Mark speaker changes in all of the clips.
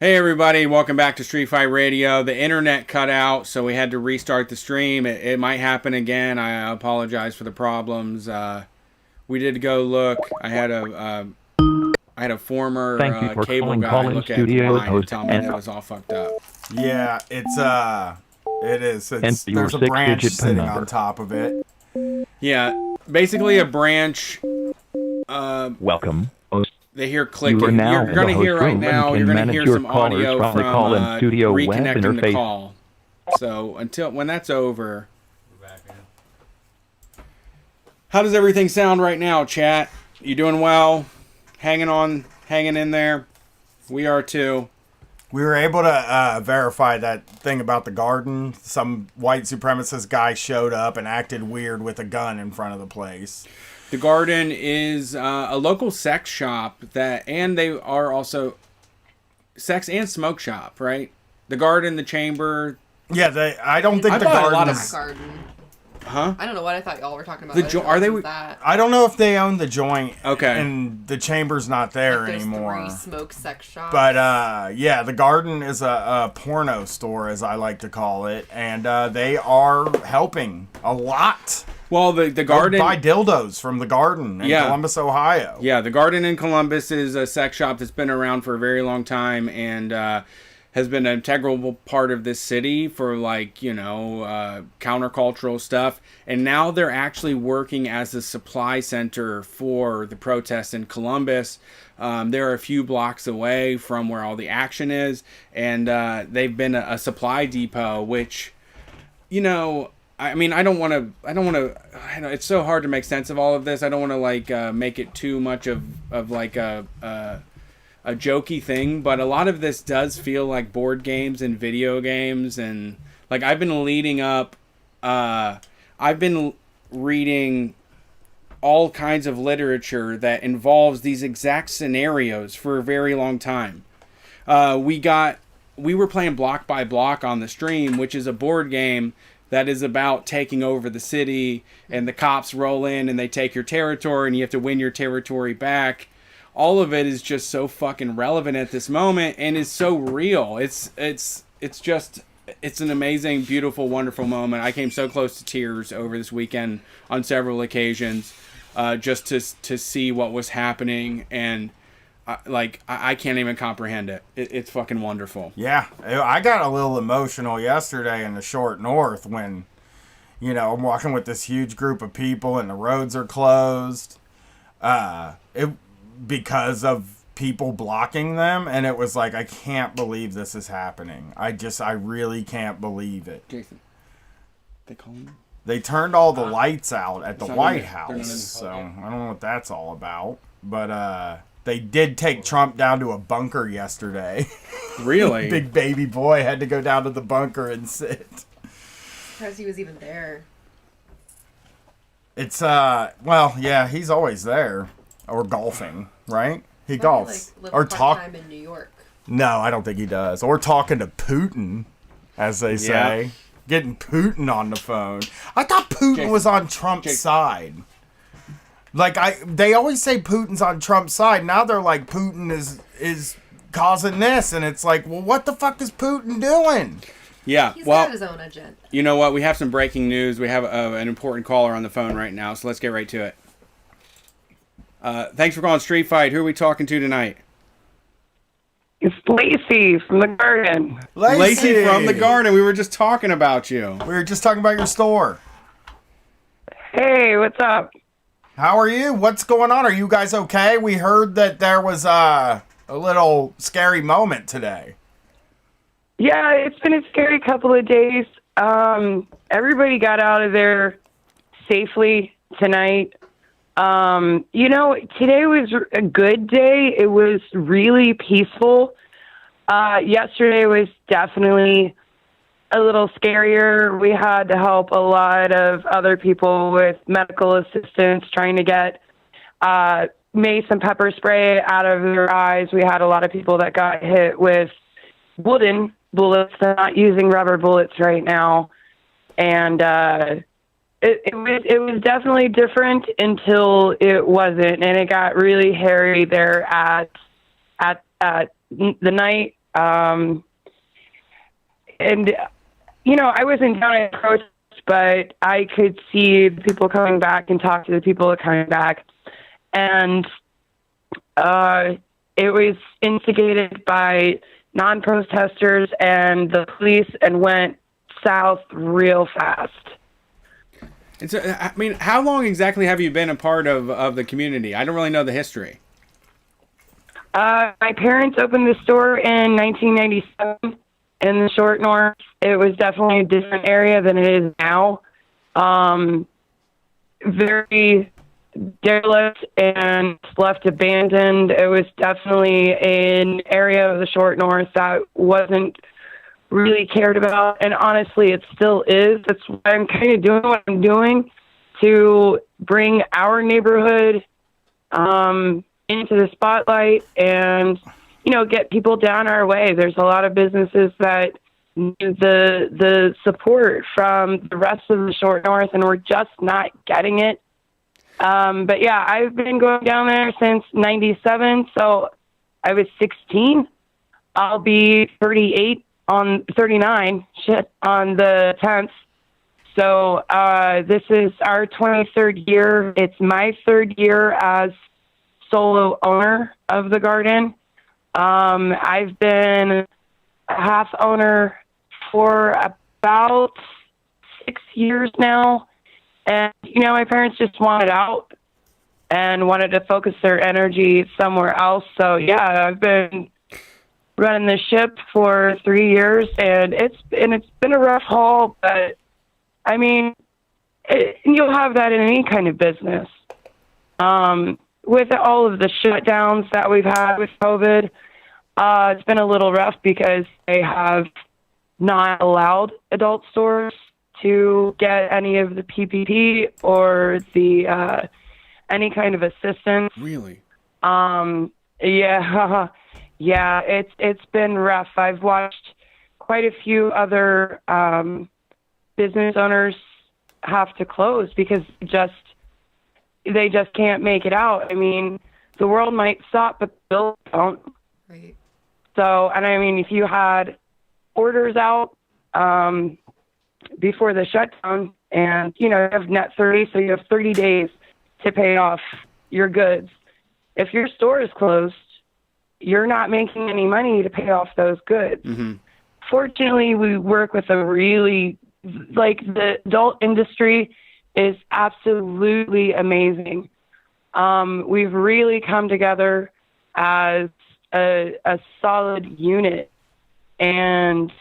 Speaker 1: Hey everybody, welcome back to Street Fight Radio. The internet cut out, so we had to restart the stream. It might happen again. I apologize for the problems. We did go look. I had a former
Speaker 2: Thank you for
Speaker 1: cable
Speaker 2: calling
Speaker 1: guy
Speaker 2: Call-In
Speaker 1: look at the
Speaker 2: Studios
Speaker 1: line and
Speaker 2: host
Speaker 1: tell me
Speaker 2: and
Speaker 1: that it was all fucked up.
Speaker 3: Yeah, it is.
Speaker 2: Enter your
Speaker 3: There's a branch
Speaker 2: 6-digit PIN
Speaker 3: sitting
Speaker 2: number.
Speaker 3: on top of it.
Speaker 1: Yeah, basically a branch.
Speaker 2: Welcome. Host.
Speaker 1: They hear
Speaker 2: You
Speaker 1: clicking.
Speaker 2: are now
Speaker 1: You're
Speaker 2: in the
Speaker 1: gonna hear
Speaker 2: host
Speaker 1: right
Speaker 2: room and
Speaker 1: now.
Speaker 2: can
Speaker 1: You're gonna
Speaker 2: manage
Speaker 1: hear
Speaker 2: your
Speaker 1: some
Speaker 2: callers
Speaker 1: audio
Speaker 2: from the
Speaker 1: from
Speaker 2: Call-In Studio web
Speaker 1: reconnecting the
Speaker 2: interface.
Speaker 1: call. So when that's over. How does everything sound right now, chat? You doing well? Hanging in there? We are too.
Speaker 3: We were able to verify that thing about the garden. Some white supremacist guy showed up and acted weird with a gun in front of the place.
Speaker 1: The Garden is a local sex shop and they are also sex and smoke shop, right? The Garden, the Chamber.
Speaker 3: Yeah, I don't think
Speaker 1: I
Speaker 3: the
Speaker 1: bought a lot of-
Speaker 3: garden.
Speaker 4: Garden.
Speaker 1: Huh?
Speaker 4: I don't know what I thought y'all were talking about.
Speaker 1: The
Speaker 4: I didn't
Speaker 1: are they-
Speaker 4: realize that.
Speaker 3: I don't know if they own the joint.
Speaker 1: Okay.
Speaker 3: And the chamber's not there
Speaker 4: There's
Speaker 3: anymore.
Speaker 4: 3 smoke sex shops.
Speaker 3: But yeah, the garden is a porno store, as I like to call it, and they are helping a lot.
Speaker 1: Well, the Garden.
Speaker 3: Buy dildos from the garden in
Speaker 1: Yeah.
Speaker 3: Columbus, Ohio.
Speaker 1: Yeah, the Garden in Columbus is a sex shop that's been around for a very long time and has been an integral part of this city for countercultural stuff. And now they're actually working as a supply center for the protests in Columbus. They're a few blocks away from where all the action is, and they've been a supply depot, which, I mean, I don't want to. It's so hard to make sense of all of this. I don't want to make it too much of a jokey thing, but a lot of this does feel like board games and video games, and I've been leading up. I've been reading all kinds of literature that involves these exact scenarios for a very long time. We were playing Block by Block on the stream, which is a board game that is about taking over the city, and the cops roll in and they take your territory and you have to win your territory back. All of it is just so fucking relevant at this moment and is so real. It's an amazing, beautiful, wonderful moment. I came so close to tears over this weekend on several occasions, just to see what was happening, and I can't even comprehend it. It's fucking wonderful.
Speaker 3: Yeah, I got a little emotional yesterday in the short north when, I'm walking with this huge group of people and the roads are closed, because of people blocking them, and it was like, I can't believe this is happening. I really can't believe it.
Speaker 1: Jason, they call him?
Speaker 3: They turned all the lights out at the
Speaker 1: not
Speaker 3: White
Speaker 1: in there. They're not in
Speaker 3: House,
Speaker 1: the
Speaker 3: so
Speaker 1: call,
Speaker 3: I don't know what that's all about. But they did take Trump down to a bunker yesterday.
Speaker 1: Really?
Speaker 3: Big baby boy had to go down to the bunker and sit.
Speaker 4: Surprised he was even there.
Speaker 3: It's well, yeah, he's always there, or golfing, right? He golfs or talk.
Speaker 4: Time in New York.
Speaker 3: No, I don't think he does. Or talking to Putin, as they say.
Speaker 1: Yeah.
Speaker 3: Getting Putin on the phone. I thought Putin
Speaker 1: Jason,
Speaker 3: was on Trump's
Speaker 1: Jason.
Speaker 3: side. They always say Putin's on Trump's side. Now they're like, Putin is causing this, and it's like, well, what the fuck is Putin doing?
Speaker 1: Yeah.
Speaker 4: He's
Speaker 1: Well,
Speaker 4: got his own agenda.
Speaker 1: you know what? We have some breaking news. We have an important caller on the phone right now, so let's get right to it. Thanks for calling Street Fight. Who are we talking to tonight?
Speaker 5: It's Lacey from the Garden.
Speaker 1: Lacey from the Garden. We were just talking about you.
Speaker 3: We were just talking about your store.
Speaker 5: Hey, what's up?
Speaker 3: How are you? What's going on? Are you guys okay? We heard that there was a little scary moment today.
Speaker 5: Yeah, it's been a scary couple of days. Everybody got out of there safely tonight. Today was a good day. It was really peaceful. Yesterday was definitely a little scarier. We had to help a lot of other people with medical assistance trying to get mace and pepper spray out of their eyes. We had a lot of people that got hit with wooden bullets. They're not using rubber bullets right now. And it was definitely different until it wasn't, and it got really hairy there at the night And, you know, I wasn't down at the protest, but I could see the people coming back and talk to the people coming back. And it was instigated by non-protesters and the police and went south real fast.
Speaker 1: And so, I mean, how long exactly have you been a part of the community? I don't really know the history.
Speaker 5: My parents opened the store in 1997 in the short north. It was definitely a different area than it is now. Very derelict and left abandoned. It was definitely an area of the short north that wasn't really cared about, and honestly it still is. That's why I'm kind of doing what I'm doing, to bring our neighborhood into the spotlight and, you know, get people down our way. There's a lot of businesses that need the support from the rest of the short north, and we're just not getting it. But yeah, I've been going down there since 97, so I was 16. I'll be 39 on the 10th. So this is our 23rd year. It's my 3rd year as solo owner of the garden. I've been a half owner for about 6 years now. And, you know, my parents just wanted out and wanted to focus their energy somewhere else. So, yeah, I've been running the ship for 3 years, and it's been a rough haul, but, I mean, you'll have that in any kind of business. With all of the shutdowns that we've had with COVID, it's been a little rough because they have not allowed adult stores to get any of the PPP or the any kind of assistance.
Speaker 1: Really?
Speaker 5: Yeah, yeah. It's been rough. I've watched quite a few other business owners have to close because they just can't make it out. I mean, the world might stop, but the bills don't.
Speaker 4: Right.
Speaker 5: So, and I mean, if you had orders out before the shutdown, and you know, you have net 30, so you have 30 days to pay off your goods. If your store is closed, you're not making any money to pay off those goods.
Speaker 1: Mm-hmm.
Speaker 5: Fortunately, we work with a really, like, the adult industry is absolutely amazing. We've really come together as a solid unit, and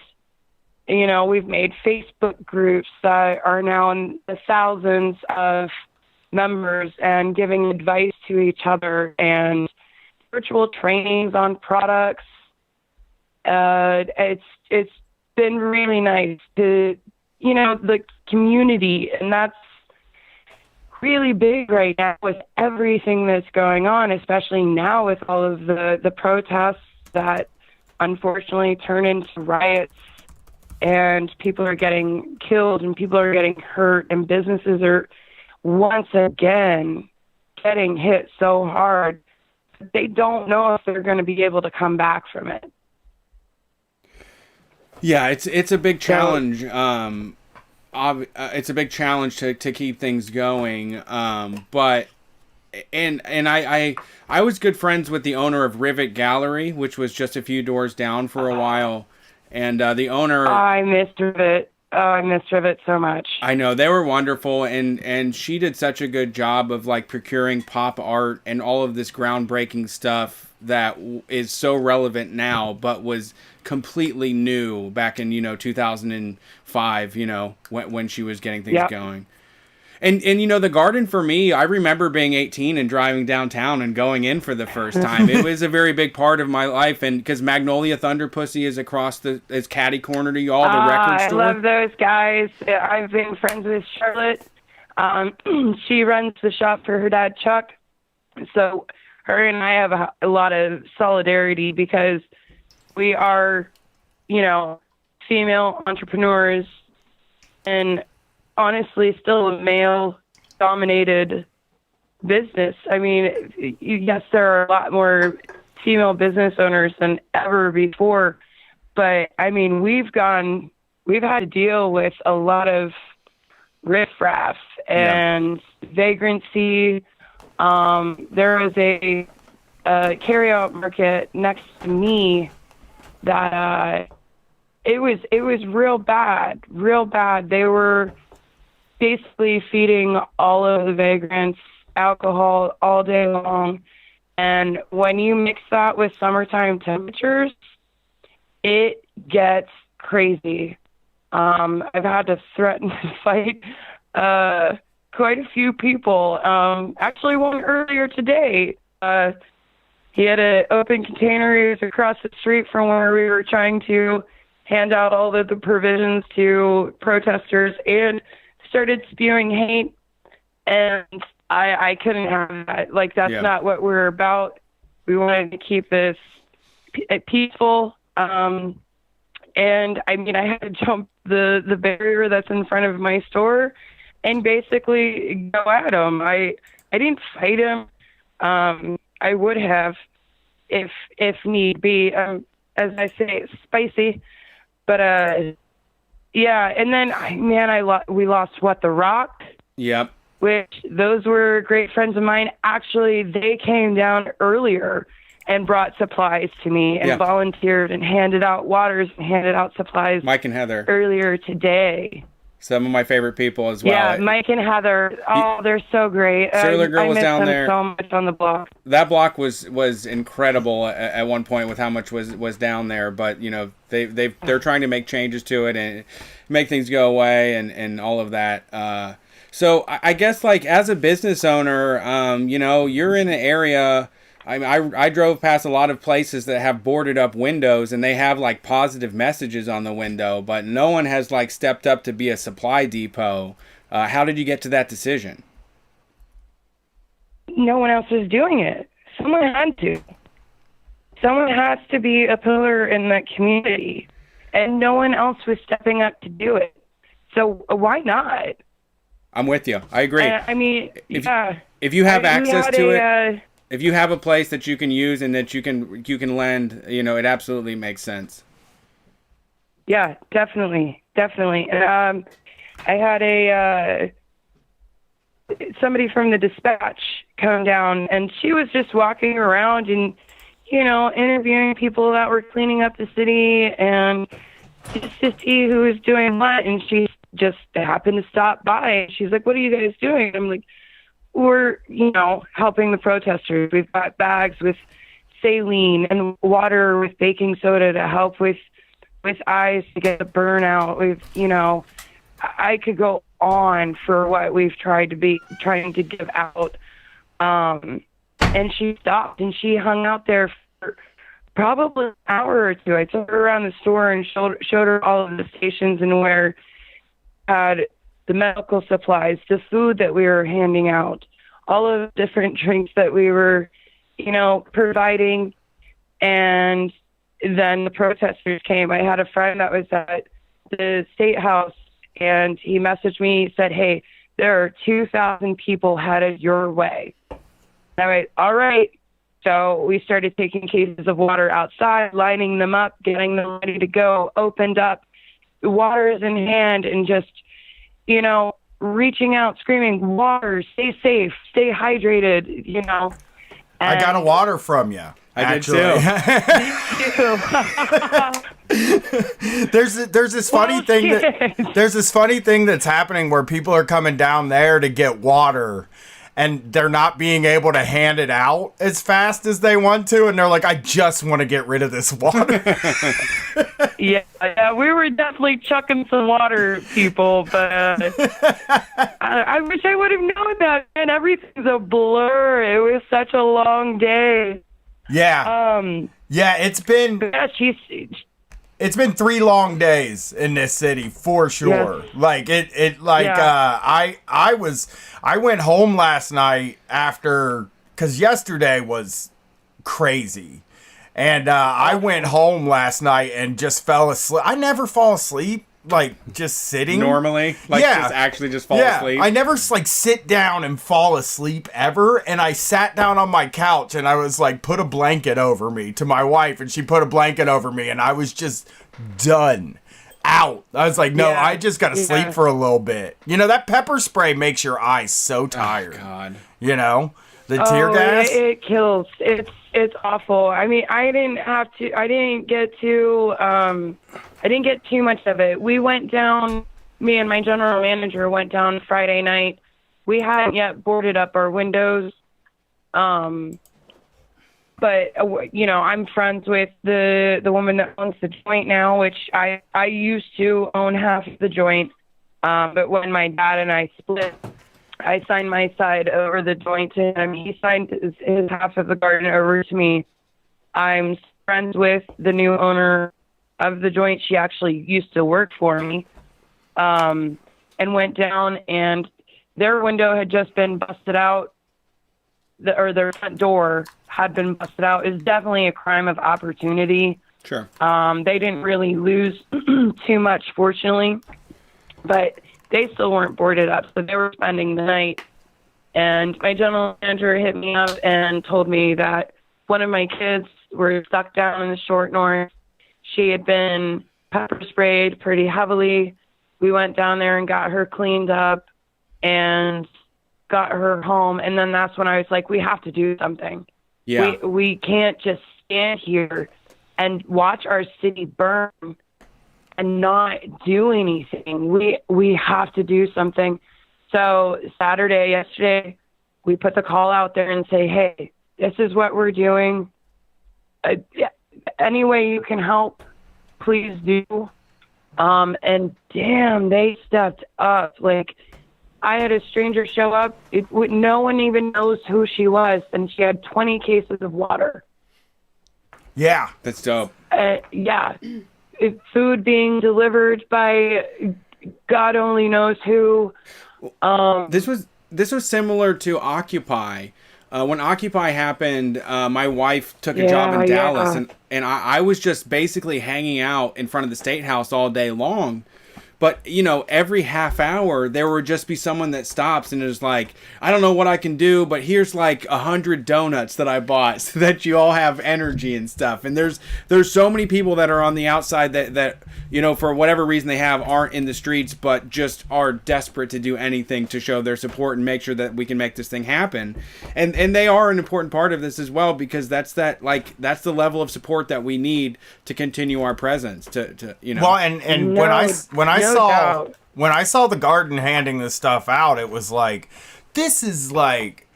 Speaker 5: you know, we've made Facebook groups that are now in the thousands of members and giving advice to each other, and virtual trainings on products. It's been really nice to, you know, the community, and that's really big right now with everything that's going on, especially now with all of the protests that unfortunately turn into riots, and people are getting killed and people are getting hurt, and businesses are once again getting hit so hard that they don't know if they're going to be able to come back from it.
Speaker 1: Yeah, it's a big challenge. It's a big challenge to keep things going. But I was good friends with the owner of Rivet Gallery, which was just a few doors down for a while. And the owner...
Speaker 5: I missed Rivet. I missed Rivet so much.
Speaker 1: I know, they were wonderful, and she did such a good job of like procuring pop art and all of this groundbreaking stuff that is so relevant now, but was completely new back in 2005. When she was getting things going. And the garden for me, I remember being 18 and driving downtown and going in for the first time. It was a very big part of my life, and because Magnolia Thunder Pussy is is catty corner to y'all, the record store.
Speaker 5: I love those guys. I've been friends with Charlotte. She runs the shop for her dad, Chuck. So her and I have a lot of solidarity because we are, female entrepreneurs, and honestly still a male-dominated business. I mean, yes, there are a lot more female business owners than ever before. But I mean, we've had to deal with a lot of riffraff and vagrancy. There was a carryout market next to me that it was real bad. They were basically feeding all of the vagrants alcohol all day long, and when you mix that with summertime temperatures, it gets crazy. I've had to threaten to fight quite a few people. Actually, one earlier today. He had an open container. He was across the street from where we were trying to hand out all of the provisions to protesters and started spewing hate. And I couldn't have that. Like, that's not what we're about. We wanted to keep this peaceful. And I mean, I had to jump the barrier that's in front of my store and basically go at him. I didn't fight him. I would have if need be. As I say, it's spicy. But yeah, and then we lost The Rock.
Speaker 1: Yep.
Speaker 5: Which those were great friends of mine. Actually, they came down earlier and brought supplies to me and volunteered and handed out waters and handed out supplies.
Speaker 1: Mike and Heather.
Speaker 5: Earlier today.
Speaker 1: Some of my favorite people as well.
Speaker 5: Yeah, Mike and Heather. Oh, they're so great.
Speaker 1: Sailor Girl was down there.
Speaker 5: So much on the block.
Speaker 1: That block was incredible at one point with how much was down there. But you know they're trying to make changes to it and make things go away and all of that. So I guess like as a business owner, you know, you're in an area. I drove past a lot of places that have boarded up windows and they have like positive messages on the window, but no one has like stepped up to be a supply depot. How did you get to that decision?
Speaker 5: No one else is doing it. Someone had to. Someone has to be a pillar in that community, and no one else was stepping up to do it. So why not?
Speaker 1: I'm with you. I agree.
Speaker 5: I mean,
Speaker 1: if you have access to it, if you have a place that you can use and that you can lend, you know, it absolutely makes sense.
Speaker 5: Yeah, definitely. And I had somebody from the dispatch come down, and she was just walking around and, you know, interviewing people that were cleaning up the city and just to see who was doing what, and she just happened to stop by. She's like, "What are you guys doing?" I'm like, "We're, you know, helping the protesters. We've got bags with saline and water with baking soda to help with ice to get the burnout. We've, you know, I could go on for what we've trying to give out." And she stopped and she hung out there for probably an hour or two. I took her around the store and showed her all of the stations and where had the medical supplies, the food that we were handing out, all of the different drinks that we were, you know, providing. And then the protesters came. I had a friend that was at the State House, and he messaged me, said, "Hey, there are 2,000 people headed your way." And I went, "All right." So we started taking cases of water outside, lining them up, getting them ready to go, opened up, waters in hand, and just, you know, reaching out, screaming, "Water, stay safe, stay hydrated," you know.
Speaker 3: I got a water from you.
Speaker 1: I did too.
Speaker 3: There's this funny thing there's this funny thing that's happening where people are coming down there to get water, and they're not being able to hand it out as fast as they want to, and they're like, "I just want to get rid of this water."
Speaker 5: Yeah, we were definitely chucking some water, people, but I wish I would have known that, and everything's a blur. It was such a long day.
Speaker 3: Yeah. Yeah, it's been 3 long days in this city for sure. Yes. I went home last night cause yesterday was crazy. And I went home last night and just fell asleep. I never fall asleep like just sitting
Speaker 1: Normally, like
Speaker 3: Yeah.
Speaker 1: just actually just fall asleep.
Speaker 3: I never like sit down and fall asleep ever. And I sat down on my couch and I was like, put a blanket over me to my wife, and she put a blanket over me, and I was just done. Out. I was like, no,
Speaker 5: Yeah.
Speaker 3: I just gotta sleep for a little bit. You know, that pepper spray makes your eyes so tired.
Speaker 1: God.
Speaker 3: You know, the tear gas.
Speaker 5: It kills. It's awful. I mean, I didn't get too much of it. We went down. Me and my general manager went down Friday night. We hadn't yet boarded up our windows. But you know, I'm friends with the woman that owns the joint now, which I used to own half of the joint. But when my dad and I split, I signed my side over the joint to him. He signed his half of the garden over to me. I'm friends with the new owner of the joint. She actually used to work for me. And went down, and their window had just been busted out. Their front door had been busted out. Is definitely a crime of opportunity.
Speaker 1: Sure.
Speaker 5: They didn't really lose too much, fortunately, but they still weren't boarded up, so they were spending the night. And my general manager hit me up and told me that one of my kids were stuck down in the short north. She had been pepper sprayed pretty heavily. We went down there and got her cleaned up and got her home. And then that's when I was like, we have to do something.
Speaker 1: Yeah.
Speaker 5: We can't just stand here and watch our city burn and not do anything. We have to do something. So yesterday, we put the call out there and say, hey, this is what we're doing. Any way you can help, please do. And damn, they stepped up. Like, I had a stranger show up. No one even knows who she was, and she had 20 cases of water.
Speaker 3: Yeah.
Speaker 1: That's dope.
Speaker 5: Yeah. Food being delivered by God only knows who.
Speaker 1: This was similar to Occupy. When Occupy happened, my wife took a job in Dallas, and I was just basically hanging out in front of the State House all day long. But, you know, every half hour, there would just be someone that stops and is like, I don't know what I can do, but here's like 100 donuts that I bought so that you all have energy and stuff. And there's so many people that are on the outside that, you know, for whatever reason they have, aren't in the streets, but just are desperate to do anything to show their support and make sure that we can make this thing happen. And they are an important part of this as well, because that's the level of support that we need to continue our presence to you know.
Speaker 3: Well, and when I saw the garden handing this stuff out, it was like, this is like,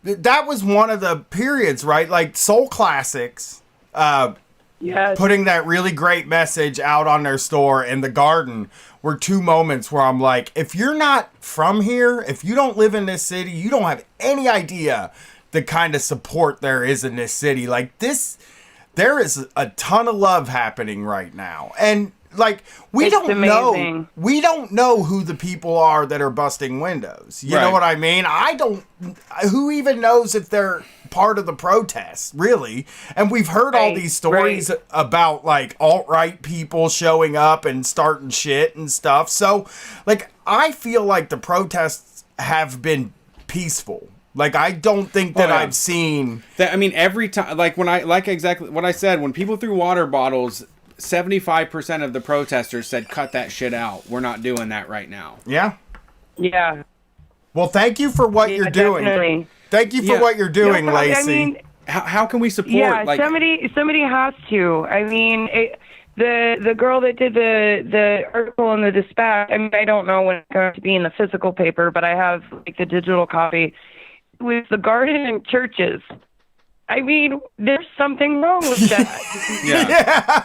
Speaker 3: that was one of the periods, right? Like Soul Classics,
Speaker 5: Yes.
Speaker 3: putting that really great message out on their store, and the garden were two moments where I'm like, if you're not from here, if you don't live in this city, you don't have any idea the kind of support there is in this city. Like this, there is a ton of love happening right now. And like, we
Speaker 5: It's
Speaker 3: don't
Speaker 5: amazing.
Speaker 3: know who the people are that are busting windows. You know
Speaker 1: Right.
Speaker 3: what I mean? Who even knows if they're part of the protest, really? And we've heard all
Speaker 5: Right,
Speaker 3: these stories
Speaker 5: right.
Speaker 3: about like alt-right people showing up and starting shit and stuff. So like, I feel like the protests have been peaceful. Like, I don't think that
Speaker 1: yeah.
Speaker 3: I've seen...
Speaker 1: I mean, every time, like exactly what I said, when people threw water bottles, 75% of the protesters said, cut that shit out. We're not doing that right now.
Speaker 3: Yeah.
Speaker 5: Yeah.
Speaker 3: Well, thank you for what you're doing.
Speaker 5: Definitely.
Speaker 3: Thank you for
Speaker 1: Yeah.
Speaker 3: what you're doing,
Speaker 5: No problem.
Speaker 3: Lacey.
Speaker 5: I mean,
Speaker 1: How can we support?
Speaker 5: yeah,
Speaker 1: like,
Speaker 5: somebody has to. I mean, the girl that did the article in the Dispatch. I mean, I don't know when it's going to be in the physical paper, but I have like the digital copy. With the garden and churches. I mean, there's something wrong with that.
Speaker 1: yeah.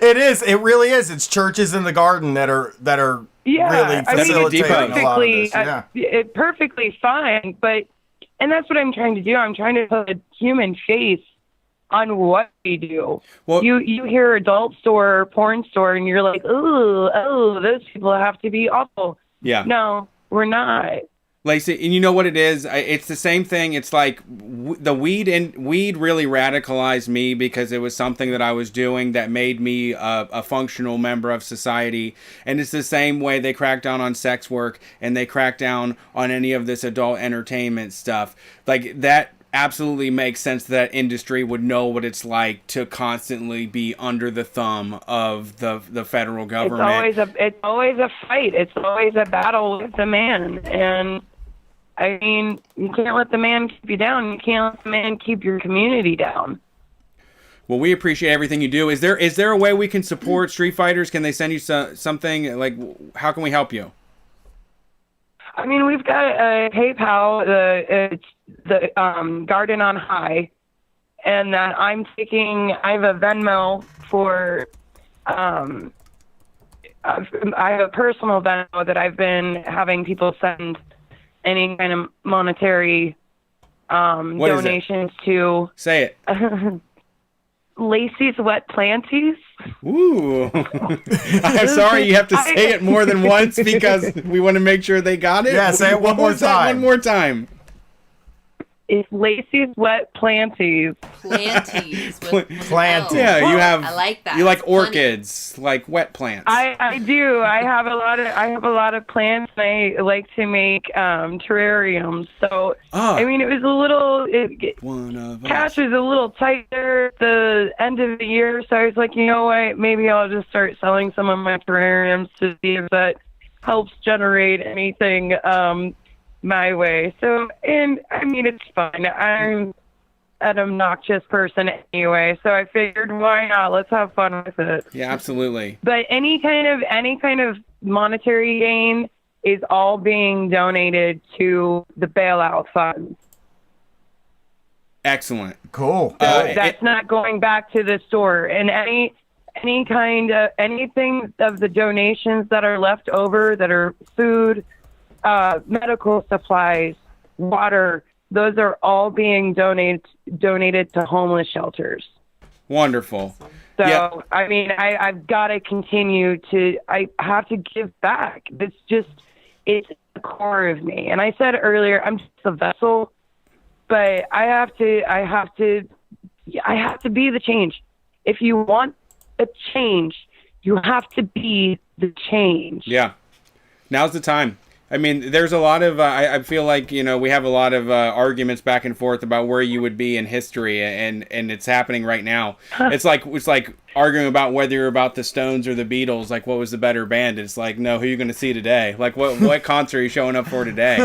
Speaker 3: It is. It really is. It's churches in the garden that are
Speaker 5: Yeah,
Speaker 3: really
Speaker 5: I mean,
Speaker 3: facilitating
Speaker 1: it's
Speaker 3: a lot of this. Yeah.
Speaker 5: it perfectly fine, and that's what I'm trying to do. I'm trying to put a human face on what we do.
Speaker 1: Well-
Speaker 5: You hear adult store or porn store, and you're like, oh, those people have to be awful.
Speaker 1: Yeah.
Speaker 5: No, we're not.
Speaker 1: Lacey, and you know what it is? It's the same thing. It's like the weed really radicalized me because it was something that I was doing that made me a functional member of society. And it's the same way they crack down on sex work and they crack down on any of this adult entertainment stuff. Like, that absolutely makes sense that industry would know what it's like to constantly be under the thumb of the federal government.
Speaker 5: It's always a fight. It's always a battle with the man. And I mean, you can't let the man keep you down. You can't let the man keep your community down.
Speaker 1: Well, we appreciate everything you do. Is there a way we can support Street Fighters? Can they send you something? Like, how can we help you?
Speaker 5: I mean, we've got a PayPal. It's the Garden on High, and that I have a Venmo for. I have a personal Venmo that I've been having people send any kind of monetary donations to.
Speaker 1: Say it.
Speaker 5: Lacey's Wet Planties.
Speaker 1: Ooh. I'm sorry you have to say it more than once because we want to make sure they got it.
Speaker 3: Yeah, say it one more time.
Speaker 1: One more time.
Speaker 5: It's Lacey's Wet Planties.
Speaker 4: Planties.
Speaker 3: Planties.
Speaker 1: Yeah, you have.
Speaker 4: I like that.
Speaker 1: You like
Speaker 4: It's funny.
Speaker 1: orchids, like wet plants.
Speaker 5: I do. I have a lot of plants, and I like to make terrariums. So I mean, it was a little.
Speaker 1: One of
Speaker 5: Cash
Speaker 1: us.
Speaker 5: was a little tighter at the end of the year, so I was like, you know what? Maybe I'll just start selling some of my terrariums to see if that helps generate anything my way. So, and I mean, it's fun. I'm an obnoxious person anyway, so I figured, why not? Let's have fun with it.
Speaker 1: Yeah, absolutely.
Speaker 5: But any kind of monetary gain is all being donated to the bailout fund.
Speaker 1: Excellent.
Speaker 3: Cool.
Speaker 5: So that's not going back to the store. And anything of the donations that are left over, that are food, medical supplies, water, those are all being donated to homeless shelters.
Speaker 1: Wonderful.
Speaker 5: So,
Speaker 1: Yeah.
Speaker 5: I mean, I've got to continue I have to give back. It's the core of me. And I said earlier, I'm just a vessel, but I have to be the change. If you want a change, you have to be the change.
Speaker 1: Yeah. Now's the time. I mean, there's a lot of, I feel like, we have a lot of arguments back and forth about where you would be in history, and it's happening right now. It's like arguing about whether you're about the Stones or the Beatles, like what was the better band. It's like, no, who are you going to see today? Like what concert are you showing up for today?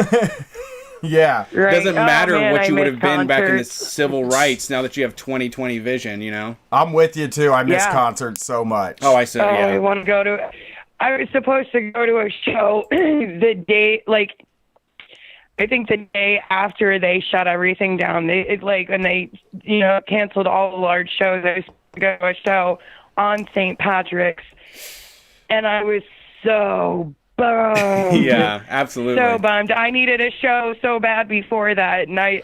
Speaker 3: Yeah.
Speaker 1: It doesn't matter what you would have been back in the
Speaker 5: concerts.
Speaker 1: civil rights now that you have 20/20 vision,
Speaker 3: I'm with you too. I miss
Speaker 5: Yeah.
Speaker 3: concerts so much.
Speaker 1: Oh, I said,
Speaker 5: I
Speaker 1: yeah.
Speaker 5: want to go to. I was supposed to go to a show the day, I think the day after they shut everything down. When they, canceled all the large shows. I was supposed to go to a show on St. Patrick's, and I was so bummed.
Speaker 1: Yeah, absolutely.
Speaker 5: So bummed. I needed a show so bad before that, and I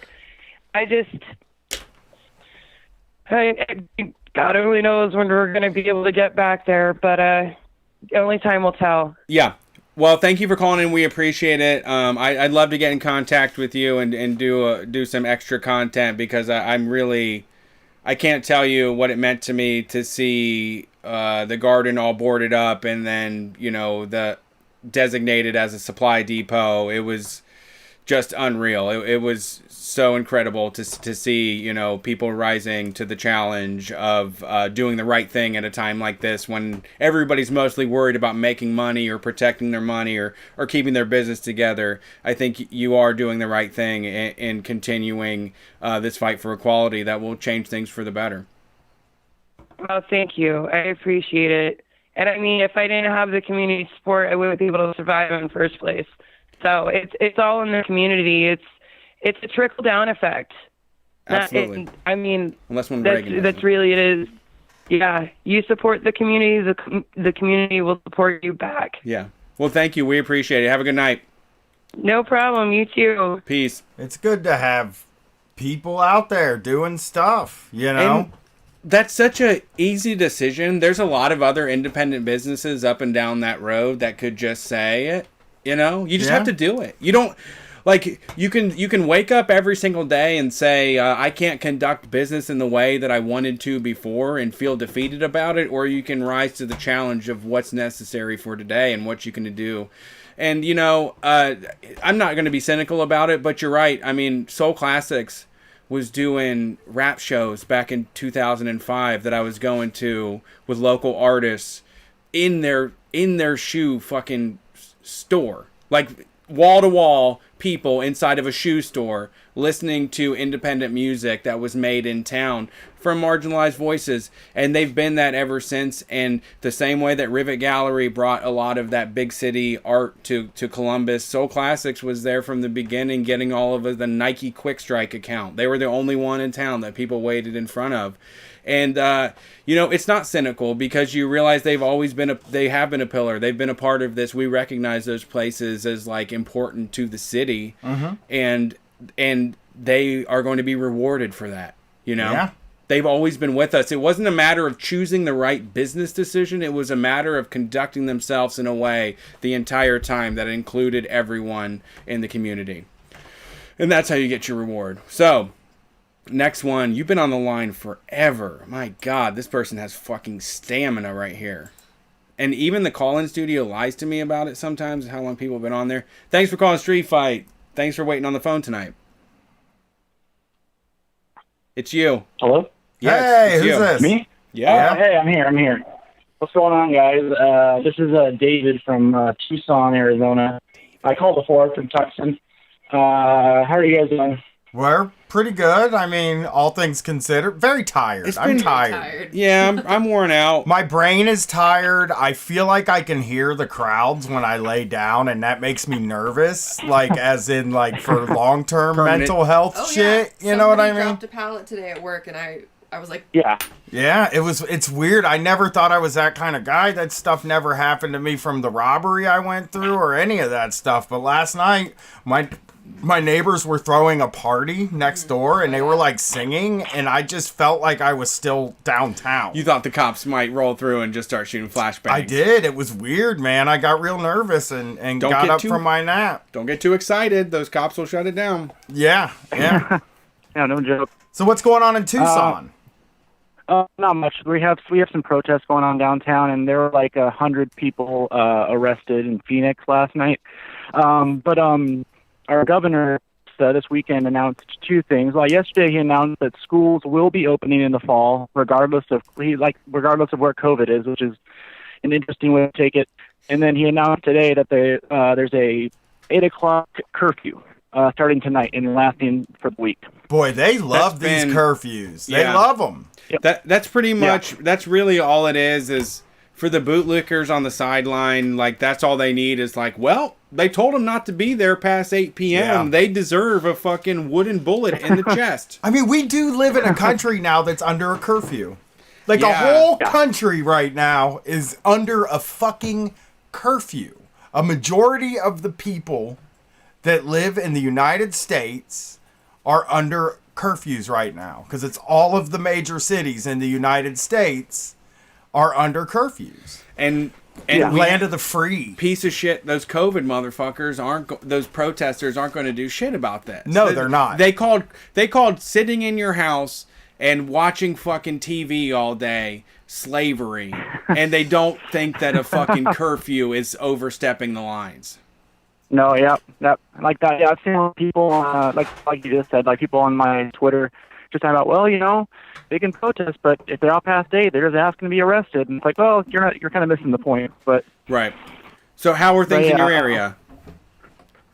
Speaker 5: God only knows when we're going to be able to get back there, but only time will tell.
Speaker 1: Yeah. Well, thank you for calling in. We appreciate it. I'd love to get in contact with you and do some extra content because I can't tell you what it meant to me to see the garden all boarded up and then, the designated as a supply depot. It was just unreal. It was so incredible to see, people rising to the challenge of doing the right thing at a time like this when everybody's mostly worried about making money or protecting their money or keeping their business together. I think you are doing the right thing in continuing this fight for equality that will change things for the better.
Speaker 5: Well, thank you. I appreciate it. And I mean, if I didn't have the community support, I wouldn't be able to survive in the first place. So it's all in the community. It's a trickle down effect.
Speaker 1: Absolutely. Unless when Reagan
Speaker 5: That's really it is. Yeah, you support the community, the community will support you back.
Speaker 1: Yeah. Well, thank you. We appreciate it. Have a good night.
Speaker 5: No problem. You too.
Speaker 1: Peace.
Speaker 3: It's good to have people out there doing stuff,
Speaker 1: And that's such a easy decision. There's a lot of other independent businesses up and down that road that could just say it. You just have to do it. You don't like you can wake up every single day and say I can't conduct business in the way that I wanted to before and feel defeated about it, or you can rise to the challenge of what's necessary for today and what you can do. And I'm not going to be cynical about it, but you're right. I mean, Soul Classics was doing rap shows back in 2005 that I was going to with local artists in their shoe fucking store, like wall to wall people inside of a shoe store listening to independent music that was made in town from marginalized voices. And they've been that ever since. And the same way that Rivet Gallery brought a lot of that big city art to Columbus, Soul Classics was there from the beginning, getting all of the Nike Quick Strike account. They were the only one in town that people waited in front of. And, it's not cynical, because you realize they have been a pillar. They've been a part of this. We recognize those places as like important to the city, and they are going to be rewarded for that.
Speaker 3: Yeah.
Speaker 1: They've always been with us. It wasn't a matter of choosing the right business decision. It was a matter of conducting themselves in a way the entire time that included everyone in the community. And that's how you get your reward. So, next one. You've been on the line forever. My God, this person has fucking stamina right here. And even the call-in studio lies to me about it sometimes, how long people have been on there. Thanks for calling Street Fight. Thanks for waiting on the phone tonight. It's you.
Speaker 6: Hello?
Speaker 1: Yes,
Speaker 3: hey,
Speaker 1: it's
Speaker 3: who's
Speaker 1: you.
Speaker 3: this?
Speaker 6: Me?
Speaker 1: Yeah.
Speaker 6: Hey, I'm here. What's going on, guys? This is David from Tucson, Arizona. I called before from Tucson. How are you guys doing?
Speaker 3: We're pretty good. I mean, all things considered, very tired. I'm tired.
Speaker 1: Yeah, I'm worn out.
Speaker 3: My brain is tired. I feel like I can hear the crowds when I lay down, and that makes me nervous. Like, as in, like, for long-term
Speaker 1: Permanent.
Speaker 3: mental health
Speaker 4: Oh,
Speaker 3: shit.
Speaker 4: yeah.
Speaker 3: You know what I
Speaker 4: Somebody
Speaker 3: mean?
Speaker 4: dropped a pallet today at work, and I was like,
Speaker 6: Yeah.
Speaker 3: Yeah, it's weird. I never thought I was that kind of guy. That stuff never happened to me from the robbery I went through or any of that stuff. But last night, my neighbors were throwing a party next door, and they were like singing, and I just felt like I was still downtown.
Speaker 1: You thought the cops might roll through and just start shooting flashbangs.
Speaker 3: I did. It was weird, man. I got real nervous and
Speaker 1: Don't
Speaker 3: got
Speaker 1: get
Speaker 3: up
Speaker 1: too-
Speaker 3: from my nap.
Speaker 1: Don't get too excited. Those cops will shut it down.
Speaker 3: Yeah.
Speaker 6: Yeah, no joke.
Speaker 3: So what's going on in Tucson?
Speaker 6: Not much. We have some protests going on downtown, and there were like 100 people arrested in Phoenix last night. But our governor this weekend announced two things. Well, yesterday he announced that schools will be opening in the fall, regardless of where COVID is, which is an interesting way to take it. And then he announced today that there's a 8:00 curfew starting tonight and lasting for the week.
Speaker 3: Boy, they love
Speaker 1: That's
Speaker 3: these
Speaker 1: been-
Speaker 3: curfews. They
Speaker 1: Yeah.
Speaker 3: love them.
Speaker 1: That's pretty much, that's really all it is for the bootlickers on the sideline. Like, that's all they need is like, well, they told them not to be there past 8 p.m.
Speaker 3: Yeah.
Speaker 1: They deserve a fucking wooden bullet in the chest.
Speaker 3: I mean, we do live in a country now that's under a curfew. Like, a
Speaker 1: Yeah.
Speaker 3: whole country right now is under a fucking curfew. A majority of the people that live in the United States are under curfews right now, because it's all of the major cities in the United States are under curfews.
Speaker 1: And
Speaker 3: Land of the free.
Speaker 1: piece of shit, those COVID motherfuckers those protesters aren't going to do shit about this.
Speaker 3: No, they're not.
Speaker 1: They called sitting in your house and watching fucking TV all day slavery, and they don't think that a fucking curfew is overstepping the lines.
Speaker 6: No, yeah, like that. Yeah, I've seen people like you just said, like people on my Twitter just talking about, well, they can protest, but if they're out past 8, they're just asking to be arrested. And it's like, well, you're kind of missing the point. But
Speaker 1: Right. So how are things in your area?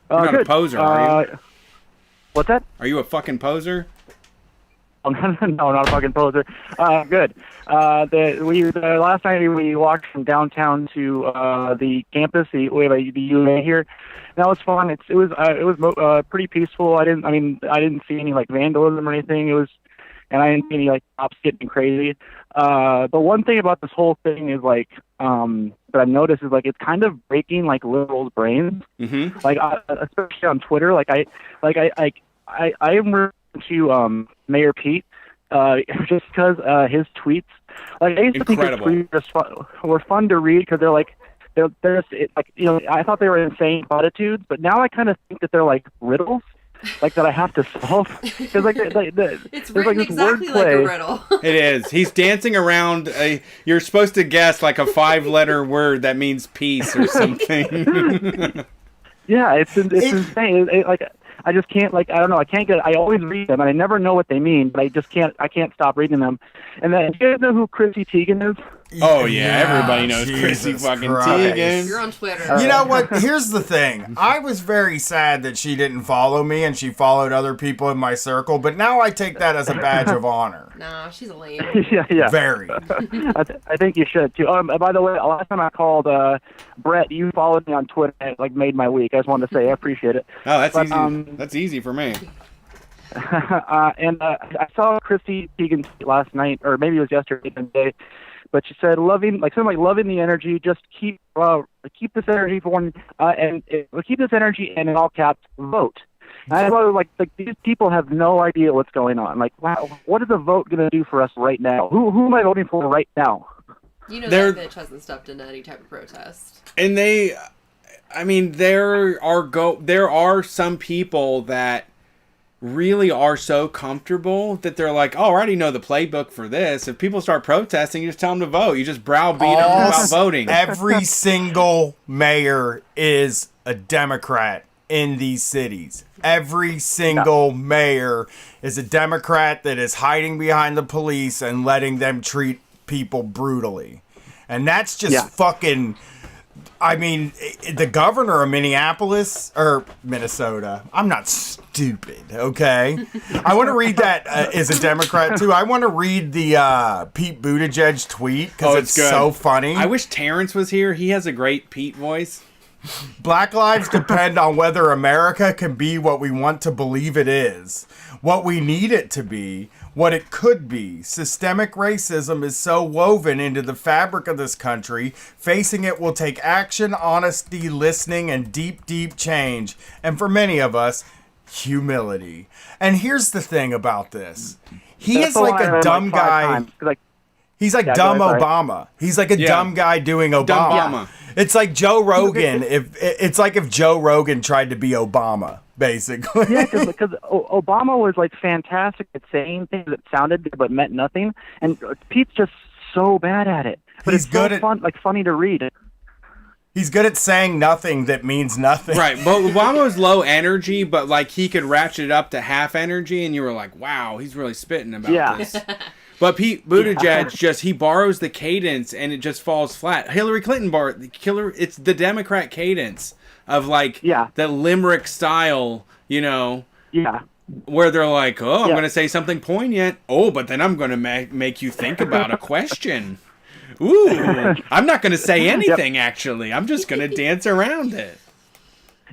Speaker 1: You're not
Speaker 6: good.
Speaker 1: a poser, are you?
Speaker 6: What's that?
Speaker 1: Are you a fucking poser?
Speaker 6: No, not a fucking poser. Good. The last night we walked from downtown to the campus. We have the UA here. That was fun. It was pretty peaceful. I didn't see any like vandalism or anything. And I didn't see any like cops getting crazy. But one thing about this whole thing is like that I've noticed is like it's kind of breaking like liberals' brains.
Speaker 1: Mm-hmm.
Speaker 6: Like especially on Twitter. I am referring to Mayor Pete just because his tweets. Like I used to think his
Speaker 1: Incredible.
Speaker 6: tweets were fun to read because they they're just like, you know, I thought they were insane platitudes, but now I kind of think that they're like riddles, like that I have to solve. Because like
Speaker 4: It's
Speaker 6: there's
Speaker 4: written
Speaker 6: this
Speaker 4: exactly like a
Speaker 6: wordplay.
Speaker 4: riddle.
Speaker 1: It is. He's dancing around. You're supposed to guess like a 5-letter word that means peace or something.
Speaker 6: Yeah, it's insane. Like I just can't, like, I don't know, I can't get. I always read them and I never know what they mean, but I just can't. I can't stop reading them. And then, do you guys know who Chrissy Teigen is?
Speaker 1: Oh yeah, everybody knows Chrissy
Speaker 3: Jesus
Speaker 1: fucking
Speaker 3: Christ.
Speaker 1: Teigen.
Speaker 4: You're on Twitter.
Speaker 3: You know what? Here's the thing. I was very sad that she didn't follow me and she followed other people in my circle, but now I take that as a badge of honor.
Speaker 4: Nah, she's a lame.
Speaker 6: Yeah.
Speaker 3: Very.
Speaker 6: I think you should too. By the way, last time I called, Brett, you followed me on Twitter. And it, like, made my week. I just wanted to say I appreciate it.
Speaker 1: Oh, that's
Speaker 6: But,
Speaker 1: easy. That's easy for me.
Speaker 6: And I saw Chrissy Teigen last night, or maybe it was yesterday, but she said loving the energy. Just keep this energy for one, and keep this energy, and in all caps, vote. And I thought, like these people have no idea what's going on. Like, wow, what is a vote going to do for us right now? Who am I voting for right now?
Speaker 4: You know
Speaker 1: They're-
Speaker 4: that bitch hasn't stepped into any type of protest.
Speaker 1: And there are some people that really are so comfortable that they're like, oh, I already know the playbook for this. If people start protesting, you just tell them to vote. You just browbeat them about voting.
Speaker 3: Every single mayor is a Democrat in these cities. Every single mayor is a Democrat that is hiding behind the police and letting them treat people brutally. And that's just fucking... I mean, the governor of Minneapolis, or Minnesota, I'm not stupid, okay? I want to read that is a Democrat, too. I want to read the Pete Buttigieg tweet, because it's
Speaker 1: good.
Speaker 3: so funny.
Speaker 1: I wish Terrence was here. He has a great Pete voice.
Speaker 3: Black lives depend on whether America can be what we want to believe it is, what we need it to be, what it could be. Systemic racism is so woven into the fabric of this country. Facing it will take action, honesty, listening, and deep, deep change. And for many of us, humility. And here's the thing about this. He is like a dumb guy. He's like dumb Obama. He's like a dumb guy doing Obama.
Speaker 1: Dumb Obama.
Speaker 3: It's like Joe Rogan. If Joe Rogan tried to be Obama, basically.
Speaker 6: Yeah, because Obama was like fantastic at saying things that sounded good but meant nothing, and Pete's just so bad at it. But
Speaker 3: He's
Speaker 6: it's
Speaker 3: good
Speaker 6: so
Speaker 3: at-
Speaker 6: fun, like funny to read.
Speaker 3: He's good at saying nothing that means nothing.
Speaker 1: Right, but Obama was low energy, but like he could ratchet it up to half energy, and you were like, wow, he's really spitting about this. But Pete Buttigieg he borrows the cadence and it just falls flat. Hillary Clinton it's the Democrat cadence of like the limerick style, you know.
Speaker 6: Yeah.
Speaker 1: Where they're like, oh, I'm going to say something poignant. Oh, but then I'm going to make you think about a question. Ooh, I'm not going to say anything, actually. I'm just going to dance around it.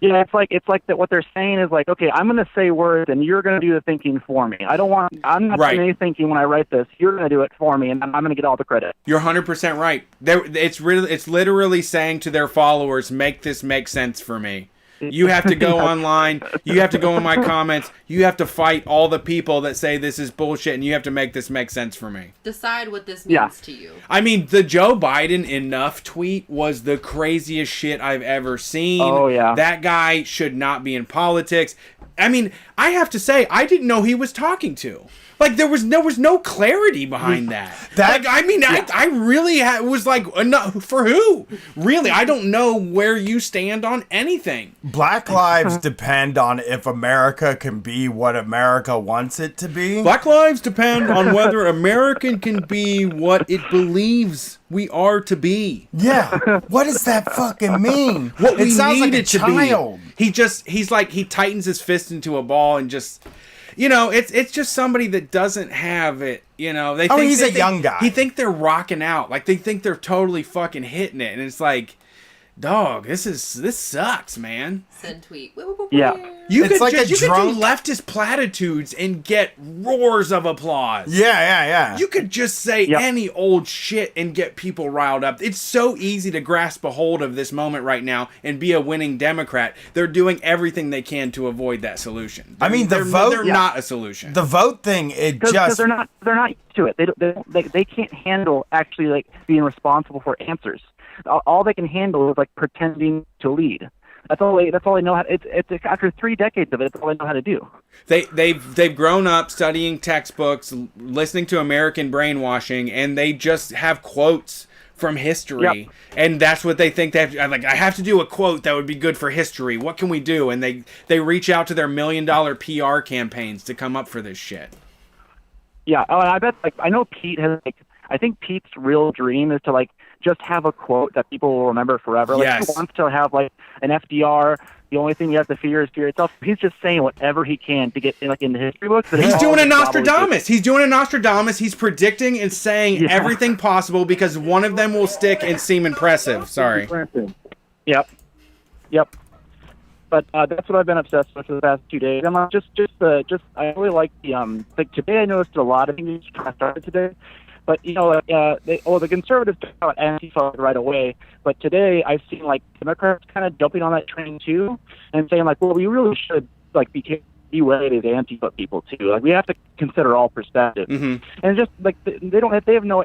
Speaker 6: Yeah, it's like that. What they're saying is like, okay, I'm going to say words, and you're going to do the thinking for me. I'm not doing any thinking when I write this. You're going to do it for me, and I'm going to get all the credit.
Speaker 1: You're 100% right. It's literally saying to their followers, make this make sense for me. You have to go online. You have to go in my comments. You have to fight all the people that say this is bullshit, and you have to make this make sense for me.
Speaker 4: Decide what this means to you.
Speaker 1: I mean, the Joe Biden enough tweet was the craziest shit I've ever seen.
Speaker 6: Oh, yeah.
Speaker 1: That guy should not be in politics. I mean, I have to say, I didn't know he was talking to. Like, there was no clarity behind that. I really was like, enough, for who? Really, I don't know where you stand on anything.
Speaker 3: Black lives depend on if America can be what America wants it to be.
Speaker 1: Black lives depend on whether America can be what it believes we are to be.
Speaker 3: Yeah. What does that fucking mean?
Speaker 1: What we
Speaker 3: sounds
Speaker 1: need
Speaker 3: like a
Speaker 1: it to
Speaker 3: child.
Speaker 1: be. He tightens his fist into a ball and just, you know, it's just somebody that doesn't have it. You know,
Speaker 3: he's a young guy.
Speaker 1: He think they're rocking out, like they think they're totally fucking hitting it, and it's like, dog, this sucks, man.
Speaker 4: Send tweet.
Speaker 6: Yeah.
Speaker 1: You could
Speaker 3: like
Speaker 1: do
Speaker 3: drunk
Speaker 1: leftist platitudes and get roars of applause.
Speaker 3: Yeah.
Speaker 1: You could just say any old shit and get people riled up. It's so easy to grasp a hold of this moment right now and be a winning Democrat. They're doing everything they can to avoid that solution.
Speaker 3: I mean,
Speaker 1: they're not a solution.
Speaker 3: The vote thing,
Speaker 6: because they're not used to it. They can't handle actually like being responsible for answers. all they can handle is like pretending to lead. That's all they know how. It's after 3 decades of it. That's all they know how to do.
Speaker 1: They've grown up studying textbooks, listening to American brainwashing, and they just have quotes from history,
Speaker 6: Yep.
Speaker 1: and that's what they think. They have, like, I have to do a quote that would be good for history. What can we do? And they reach out to their $1 million PR campaigns to come up for this shit.
Speaker 6: Yeah. Oh, and I bet I know Pete has I think Pete's real dream is to just have a quote that people will remember forever.
Speaker 1: Yes.
Speaker 6: He wants to have an FDR. The only thing you have to fear is fear itself. He's just saying whatever he can to get in the history books.
Speaker 1: He's doing a Nostradamus. He's doing a Nostradamus. He's predicting and saying everything possible because one of them will stick and seem impressive. Sorry.
Speaker 6: Yep. But that's what I've been obsessed with for the past 2 days. And I really like the today I noticed a lot of things kind of started today. But the conservatives took out Antifa right away. But today I've seen Democrats kind of jumping on that train too, and saying well, we really should be wary of the Antifa people too. We have to consider all perspectives.
Speaker 1: Mm-hmm.
Speaker 6: And just they have no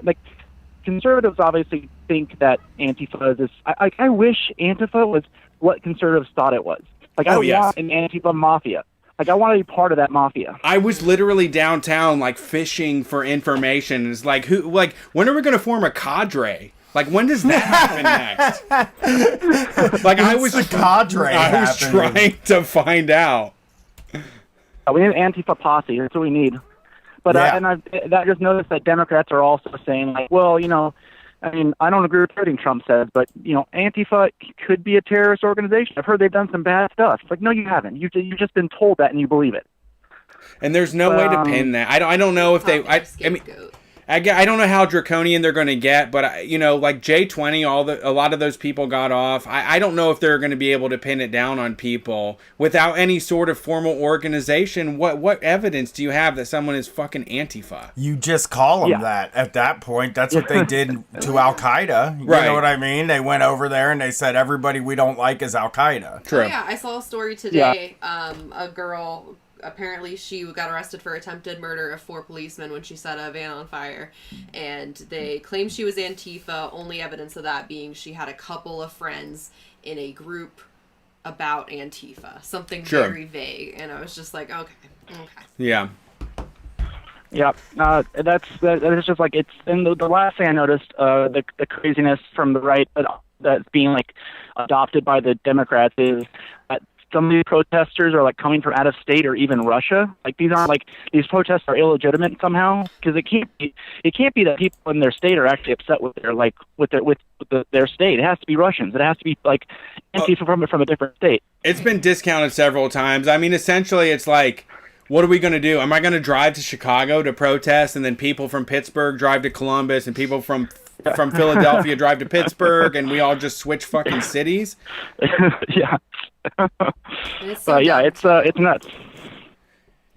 Speaker 6: conservatives obviously think that Antifa is this. I wish Antifa was what conservatives thought it was. Want an Antifa mafia. I want to be part of that mafia.
Speaker 1: I was literally downtown, fishing for information. It's when are we going to form a cadre? When does that happen next? I was
Speaker 3: the cadre.
Speaker 1: I was trying to find out.
Speaker 6: We need an Antifa posse. That's what we need. But I just noticed that Democrats are also saying I don't agree with everything Trump says, but Antifa could be a terrorist organization. I've heard they've done some bad stuff. It's no, you haven't. You've just been told that and you believe it.
Speaker 1: And there's no way to pin that. I don't know if they. I don't know how draconian they're going to get, but J20, a lot of those people got off. I don't know if they're going to be able to pin it down on people without any sort of formal organization. What evidence do you have that someone is fucking Antifa?
Speaker 3: You just call them that at that point. That's what they did to Al Qaeda. You know what I mean? They went over there and they said everybody we don't like is Al Qaeda.
Speaker 1: True.
Speaker 4: Oh, yeah, I saw a story today. Yeah. A girl. Apparently, she got arrested for attempted murder of 4 policemen when she set a van on fire. And they claimed she was Antifa, only evidence of that being she had a couple of friends in a group about Antifa. Something very vague. And I was just like, okay.
Speaker 1: Yeah.
Speaker 6: Yeah, that's just it's. And the last thing I noticed, the craziness from the right that's being adopted by the Democrats is that some of these protesters are coming from out of state or even Russia. These aren't these protests are illegitimate somehow, because it can't be that people in their state are actually upset with their state. It has to be Russians. It has to be Antifa from a different state.
Speaker 1: It's been discounted several times. I mean, essentially, it's what are we going to do? Am I going to drive to Chicago to protest, and then people from Pittsburgh drive to Columbus, and people from Philadelphia drive to Pittsburgh, and we all just switch fucking cities?
Speaker 6: Yeah.
Speaker 4: It's
Speaker 6: it's nuts.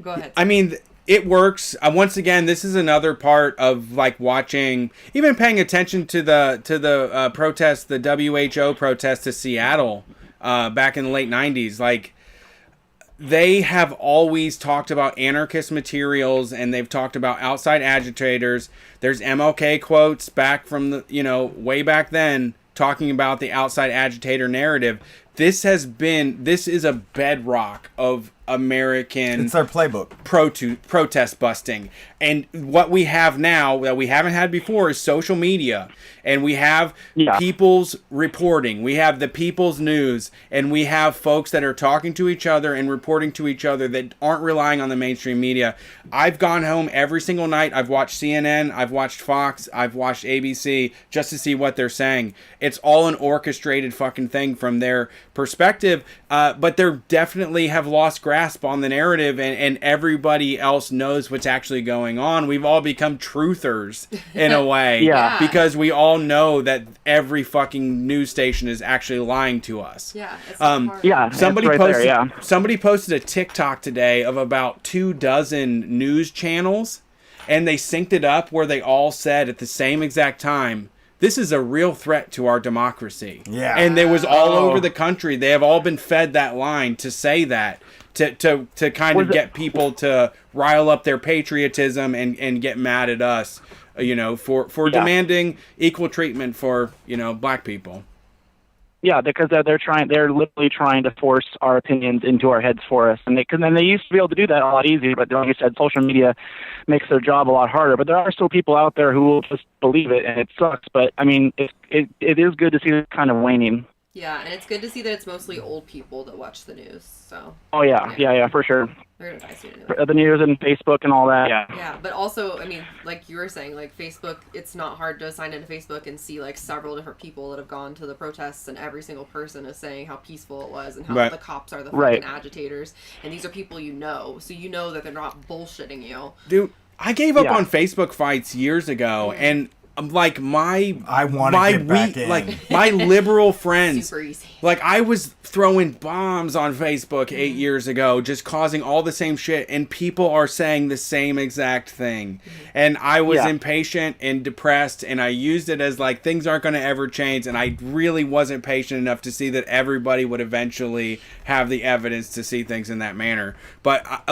Speaker 4: Go ahead.
Speaker 1: I mean, it works. Once again, this is another part of watching, even paying attention to the protest, the WHO protest to Seattle back in the late 90s. They have always talked about anarchist materials, and they've talked about outside agitators. There's MLK quotes back from the way back then talking about the outside agitator narrative. This is a bedrock of American.
Speaker 3: It's their playbook.
Speaker 1: Protest busting. And what we have now that we haven't had before is social media. And we have people's reporting. We have the people's news. And we have folks that are talking to each other and reporting to each other that aren't relying on the mainstream media. I've gone home every single night. I've watched CNN. I've watched Fox. I've watched ABC just to see what they're saying. It's all an orchestrated fucking thing from their perspective. But they definitely have lost grasp on the narrative, and everybody else knows what's actually going on. We've all become truthers in a way. Because we all know that every fucking news station is actually lying to us.
Speaker 4: Yeah. It's hard.
Speaker 1: Somebody posted a TikTok today of about 24 news channels, and they synced it up where they all said at the same exact time, this is a real threat to our democracy. Yeah. And it was all over the country. They have all been fed that line to say that, to kind of get people to rile up their patriotism and get mad at us. for demanding equal treatment for, black people.
Speaker 6: Yeah, because they're literally trying to force our opinions into our heads for us, and they used to be able to do that a lot easier. But like you said, social media makes their job a lot harder. But there are still people out there who will just believe it, and it sucks. But I mean, it is good to see it kind of waning.
Speaker 4: Yeah, and it's good to see that it's mostly old people that watch the news. So.
Speaker 6: Oh yeah, for sure.
Speaker 4: They're gonna die soon anyway.
Speaker 6: The news and Facebook and all that. Yeah.
Speaker 4: Yeah, but also, I mean, like you were saying, like Facebook, it's not hard to sign into Facebook and see like several different people that have gone to the protests, and every single person is saying how peaceful it was and how the cops are the fucking agitators, and these are people so you know that they're not bullshitting you.
Speaker 1: Dude, I gave up on Facebook fights years ago, and like my liberal friends,
Speaker 4: super easy.
Speaker 1: Like I was throwing bombs on Facebook 8 years ago, just causing all the same shit, and people are saying the same exact thing. And I was impatient and depressed, and I used it as like things aren't going to ever change, and I really wasn't patient enough to see that everybody would eventually have the evidence to see things in that manner. But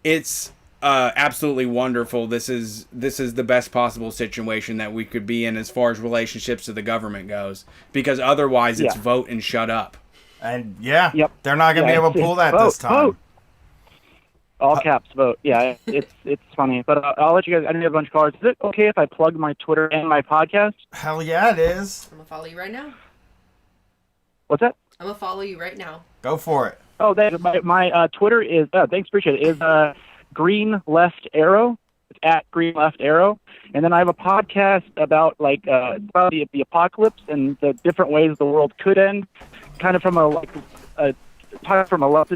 Speaker 1: it's absolutely wonderful. This is the best possible situation that we could be in as far as relationships to the government goes, because otherwise it's vote and shut up.
Speaker 3: And they're not gonna be able to pull that this time.
Speaker 6: Vote. All caps vote. Yeah, it's funny, but I'll let you guys. I need a bunch of callers. Is it okay if I plug my Twitter and my podcast?
Speaker 3: Hell yeah, it is.
Speaker 4: I'm gonna follow you right now.
Speaker 6: What's that?
Speaker 4: I'm gonna follow you right now.
Speaker 3: Go for it.
Speaker 6: Oh, my Twitter is. Thanks, appreciate it. Is Green Left Arrow. It's at Green Left Arrow. And then I have a podcast about about the apocalypse and the different ways the world could end, kind of from a leftist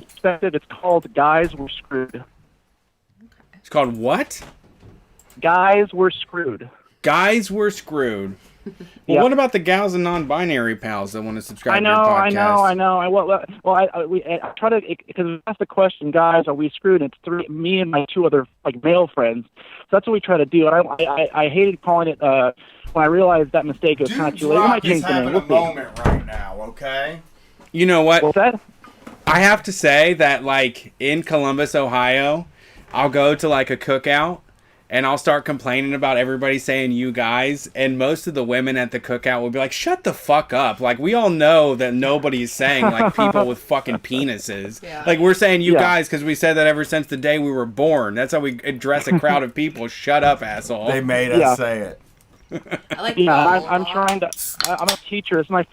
Speaker 6: perspective. It's called Guys We're Screwed.
Speaker 1: It's called what?
Speaker 6: Guys We're Screwed.
Speaker 1: Guys We're Screwed. Well, what about the gals and non-binary pals that want to subscribe to your podcast?
Speaker 6: I know. I try to, because we asked the question, guys, are we screwed? And it's me and my two other male friends. So that's what we try to do. And I hated calling it. When I realized that mistake, it was kind of too late. I might change the name.
Speaker 3: We'll having a moment right now, okay?
Speaker 1: You know what?
Speaker 6: What's that?
Speaker 1: I have to say that, in Columbus, Ohio, I'll go to a cookout. And I'll start complaining about everybody saying you guys, and most of the women at the cookout will be like, shut the fuck up. We all know that nobody's saying, people with fucking penises. Yeah. We're saying you guys because we said that ever since the day we were born. That's how we address a crowd of people. Shut up, asshole.
Speaker 3: They made us say it.
Speaker 6: I'm trying to, I'm a teacher. This was my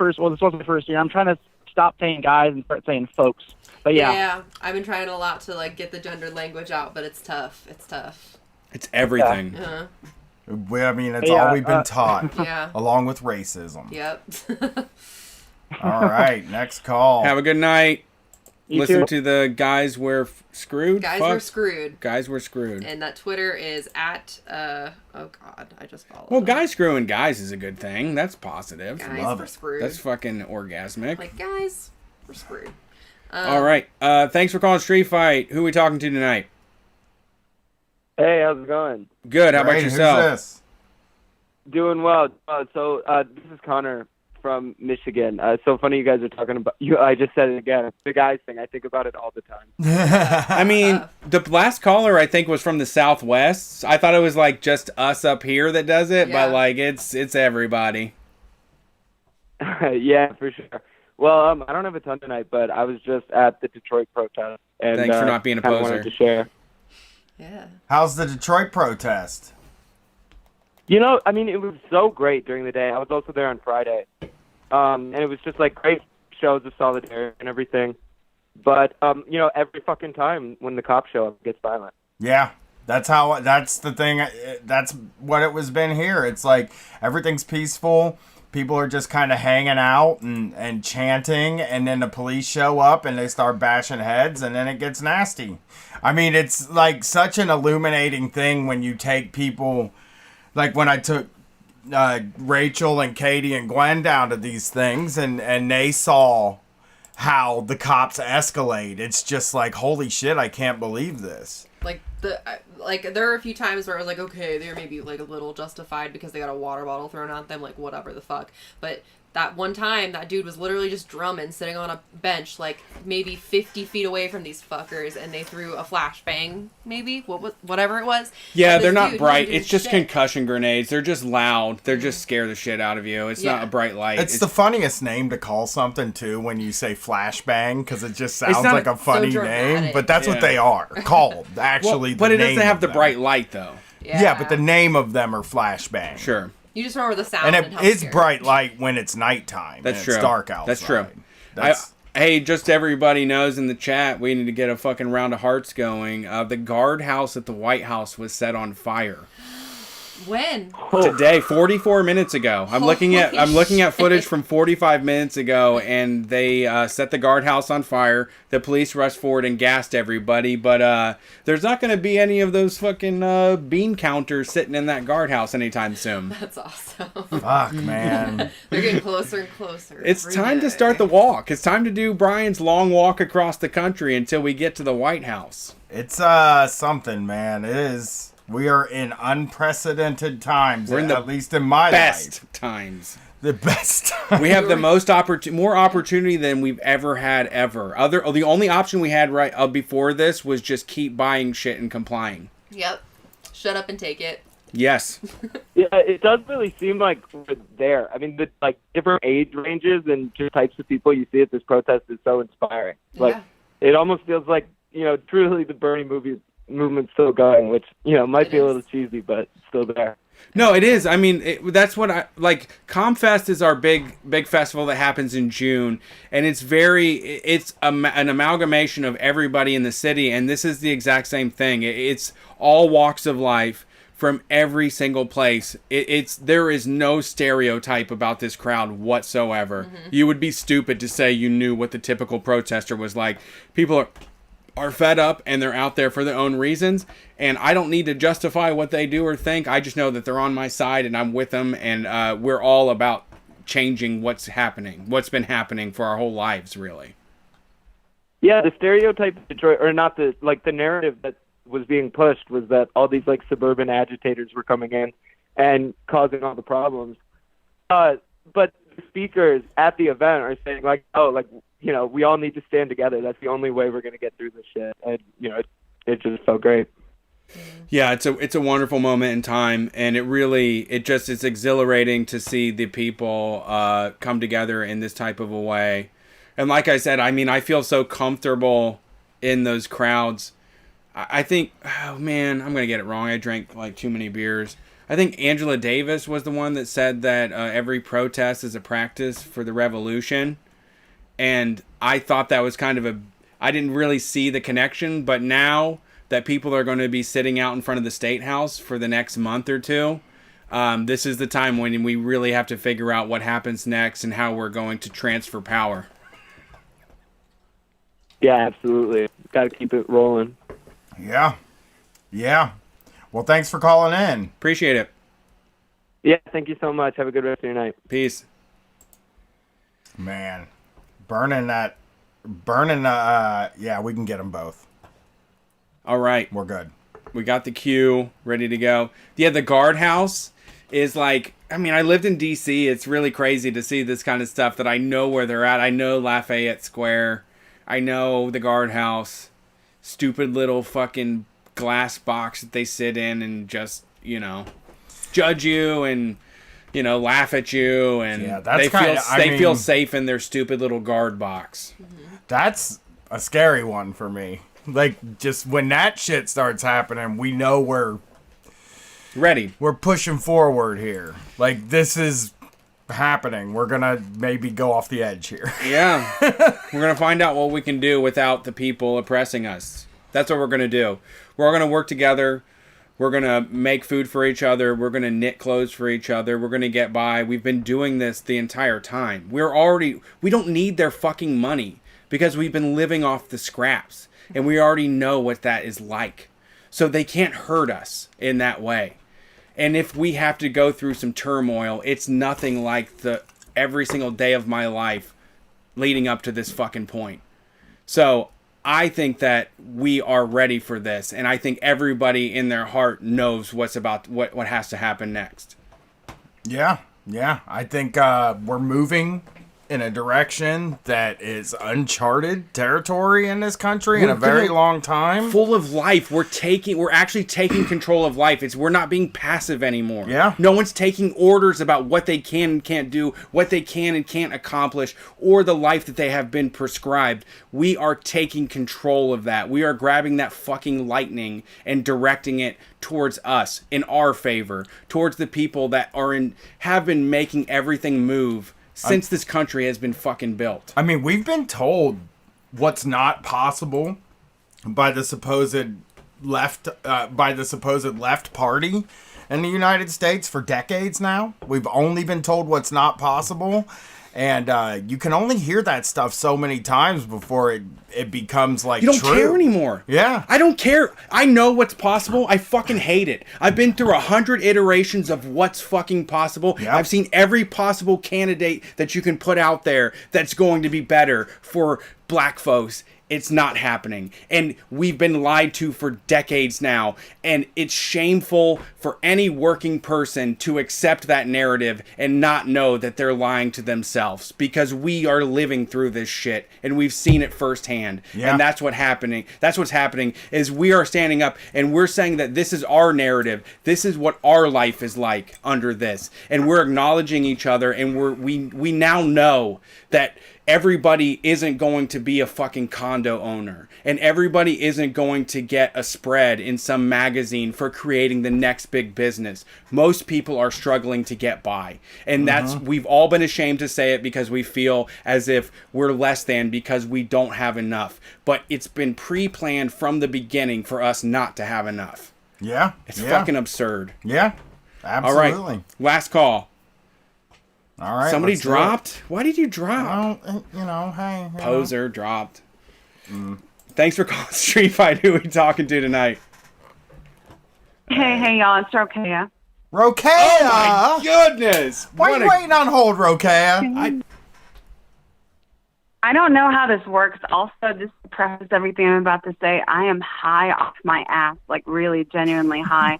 Speaker 6: first year. I'm trying to stop saying guys and start saying folks. But
Speaker 4: yeah, I've been trying a lot to, get the gendered language out, but it's tough. It's tough.
Speaker 1: It's everything.
Speaker 4: Yeah.
Speaker 3: I mean, it's all we've been taught.
Speaker 4: Yeah.
Speaker 3: Along with racism.
Speaker 4: Yep.
Speaker 3: All right, next call.
Speaker 1: Have a good night. Listen
Speaker 6: too.
Speaker 1: to the Guys We're Screwed.
Speaker 4: We're Screwed.
Speaker 1: Guys We're Screwed.
Speaker 4: And that Twitter is at, oh God, I just followed.
Speaker 1: Well, guys screwing guys is a good thing. That's positive.
Speaker 4: Guys, we're screwed.
Speaker 1: That's fucking orgasmic.
Speaker 4: Guys, we're screwed.
Speaker 1: All right. Thanks for calling Street Fight. Who are we talking to tonight?
Speaker 7: Hey, how's it going?
Speaker 1: Good. How about yourself?
Speaker 3: Who's this?
Speaker 7: Doing well. This is Connor from Michigan. It's so funny you guys are talking about you. I just said it again. It's the guys thing. I think about it all the time.
Speaker 1: I mean, the last caller I think was from the Southwest. I thought it was just us up here that does it, but it's everybody.
Speaker 7: Yeah, for sure. Well, I don't have a ton tonight, but I was just at the Detroit protest, and
Speaker 1: thanks for not being a poser.
Speaker 7: Wanted to share.
Speaker 4: Yeah.
Speaker 3: How's the Detroit protest?
Speaker 7: It was so great during the day. I was also there on Friday. And it was just great shows of solidarity and everything. But, every fucking time when the cops show up, it gets violent.
Speaker 3: Yeah. That's the thing. That's what it was been here. It's everything's peaceful. People are just kind of hanging out and chanting, and then the police show up and they start bashing heads, and then it gets nasty. I mean, it's such an illuminating thing when you take people, when I took Rachel and Katie and Gwen down to these things, and they saw how the cops escalate. It's just holy shit, I can't believe this.
Speaker 4: There are a few times where I was okay, they're maybe a little justified because they got a water bottle thrown at them, whatever the fuck. But that one time that dude was literally just drumming, sitting on a bench, like maybe 50 feet away from these fuckers, and they threw a flashbang, maybe whatever it was.
Speaker 1: Yeah,
Speaker 4: And
Speaker 1: they're
Speaker 4: this
Speaker 1: not
Speaker 4: dude
Speaker 1: bright.
Speaker 4: wasn't doing
Speaker 1: It's just
Speaker 4: shit.
Speaker 1: concussion grenades. They're just loud. They're just scare the shit out of you. It's not
Speaker 4: Yeah.
Speaker 1: a bright light.
Speaker 3: It's the funniest name to call something too when you say flashbang, because it just sounds
Speaker 1: not
Speaker 3: like a funny
Speaker 4: so
Speaker 3: name,
Speaker 4: dramatic.
Speaker 3: but that's what they are called. Actually,
Speaker 1: but
Speaker 3: the
Speaker 1: it doesn't
Speaker 3: name
Speaker 1: have
Speaker 3: of
Speaker 1: the
Speaker 3: them.
Speaker 1: bright light though.
Speaker 3: Yeah, but the name of them are flashbang.
Speaker 1: Sure.
Speaker 4: You just remember the sound.
Speaker 3: And it
Speaker 4: how
Speaker 3: is
Speaker 4: scary.
Speaker 3: bright light when it's nighttime.
Speaker 1: That's
Speaker 3: and
Speaker 1: true.
Speaker 3: It's dark outside.
Speaker 1: That's true.
Speaker 3: That's,
Speaker 1: Hey, just everybody knows in the chat, we need to get a fucking round of hearts going. The guardhouse at the White House was set on fire
Speaker 4: When?
Speaker 1: today, 44 minutes ago. I'm looking at footage from 45 minutes ago, and they set the guardhouse on fire. The police rushed forward and gassed everybody, but there's not going to be any of those fucking bean counters sitting in that guardhouse anytime soon.
Speaker 4: That's awesome.
Speaker 3: fuck, man.
Speaker 4: They're getting closer and closer.
Speaker 1: It's
Speaker 4: every
Speaker 1: time to
Speaker 4: day.
Speaker 1: start the walk. It's time to do Brian's long walk across the country until we get to the White House.
Speaker 3: It's something, man. It is. We are in unprecedented times.
Speaker 1: We're in the
Speaker 3: at least in my
Speaker 1: Best
Speaker 3: life.
Speaker 1: times.
Speaker 3: The best. Time.
Speaker 1: We have the most more opportunity than we've ever had ever. The only option we had before this was just keep buying shit and complying.
Speaker 4: Yep. Shut up and take it.
Speaker 1: Yes.
Speaker 7: Yeah, it does really seem like we're there. I mean, the like different age ranges and just types of people you see at this protest is so inspiring. Like,
Speaker 4: Yeah.
Speaker 7: it almost feels like, you know, truly the Bernie movement's still going, which, you know, might
Speaker 4: It
Speaker 7: be a
Speaker 4: is.
Speaker 7: little cheesy, but it's still there.
Speaker 1: No, it is. I mean, that's what I like. ComFest is our big festival that happens in June, and it's an amalgamation of everybody in the city, and this is the exact same thing. It's all walks of life from every single place. There is no stereotype about this crowd whatsoever. You would be stupid to say you knew what the typical protester was like. People are fed up and they're out there for their own reasons, and I don't need to justify what they do or think. I just know that they're on my side and I'm with them, and we're all about changing what's been happening for our whole lives, really.
Speaker 7: Yeah, the stereotype of Detroit, or not the narrative that was being pushed was that all these like suburban agitators were coming in and causing all the problems. But the speakers at the event are saying like, oh, like, you know, we all need to stand together. That's the only way we're going to get through this shit. And, you know, it just felt great.
Speaker 1: Yeah, it's a wonderful moment in time, and it's exhilarating to see the people come together in this type of a way. And like I said, I mean, I feel so comfortable in those crowds. I think, oh man, I'm going to get it wrong. I drank like too many beers. I think Angela Davis was the one that said that every protest is a practice for the revolution. And I thought that was kind of I didn't really see the connection, but now that people are going to be sitting out in front of the State House for the next month or two, this is the time when we really have to figure out what happens next and how we're going to transfer power.
Speaker 7: Yeah, absolutely. Got to keep it rolling.
Speaker 3: Yeah. Well, thanks for calling in.
Speaker 1: Appreciate it.
Speaker 7: Yeah, thank you so much. Have a good rest of your night.
Speaker 1: Peace.
Speaker 3: Man, yeah, we can get them both.
Speaker 1: All right.
Speaker 3: We're good.
Speaker 1: We got the queue ready to go. Yeah, the guardhouse is like, I mean, I lived in D.C. It's really crazy to see this kind of stuff that I know where they're at. I know Lafayette Square. I know the guardhouse. Stupid little fucking glass box that they sit in and just, you know, judge you and, you know, laugh at you. And
Speaker 3: Yeah, that's
Speaker 1: they feel
Speaker 3: mean,
Speaker 1: safe in their stupid little guard box.
Speaker 3: That's a scary one for me. Like, just when that shit starts happening, we know we're
Speaker 1: Ready.
Speaker 3: pushing forward here. Like, this is happening. We're gonna maybe go off the edge here.
Speaker 1: Yeah. We're going to find out what we can do without the people oppressing us. That's what we're going to do. We're all going to work together. We're going to make food for each other. We're going to knit clothes for each other. We're going to get by. We've been doing this the entire time. We don't need their fucking money because we've been living off the scraps. And we already know what that is like. So they can't hurt us in that way. And if we have to go through some turmoil, it's nothing like every single day of my life leading up to this fucking point. So I think that we are ready for this. And I think everybody in their heart knows what has to happen next.
Speaker 3: Yeah. Yeah, I think we're moving in a direction that is uncharted territory in this country in a very long time.
Speaker 1: Full of life. We're actually taking control of life. We're not being passive anymore.
Speaker 3: Yeah.
Speaker 1: No one's taking orders about what they can and can't do, what they can and can't accomplish, or the life that they have been prescribed. We are taking control of that. We are grabbing that fucking lightning and directing it towards us, in our favor, towards the people that have been making everything move since this country has been fucking built.
Speaker 3: I mean, we've been told what's not possible by the supposed left party in the United States for decades now. We've only been told what's not possible, and you can only hear that stuff so many times before it becomes like
Speaker 1: you don't
Speaker 3: true.
Speaker 1: care anymore.
Speaker 3: Yeah.
Speaker 1: I don't care. I know what's possible. I fucking hate it. I've been through 100 iterations of what's fucking possible.
Speaker 3: Yep.
Speaker 1: I've seen every possible candidate that you can put out there that's going to be better for black folks. It's not happening. And we've been lied to for decades now. And it's shameful for any working person to accept that narrative and not know that they're lying to themselves, because we are living through this shit and we've seen it firsthand.
Speaker 3: Yeah.
Speaker 1: And that's what's happening is we are standing up and we're saying that this is our narrative. This is what our life is like under this. And we're acknowledging each other, and we now know that everybody isn't going to be a fucking condo owner, and everybody isn't going to get a spread in some magazine for creating the next big business. Most people are struggling to get by, and we've all been ashamed to say it because we feel as if we're less than because we don't have enough, but it's been pre-planned from the beginning for us not to have enough.
Speaker 3: Yeah.
Speaker 1: It's fucking absurd.
Speaker 3: Yeah. Absolutely.
Speaker 1: All right, last call.
Speaker 3: All right.
Speaker 1: Somebody
Speaker 3: let's do it.
Speaker 1: dropped? Why did you drop?
Speaker 3: Well, hey.
Speaker 1: Poser dropped. Thanks for calling Street Fight. Who are we talking to tonight?
Speaker 5: Hey, y'all, it's Rokea.
Speaker 3: Rokea!
Speaker 1: Oh my goodness!
Speaker 3: Why are you waiting on hold, Rokea?
Speaker 5: I don't know how this works. Also, just to preface everything I'm about to say, I am high off my ass, like really genuinely high.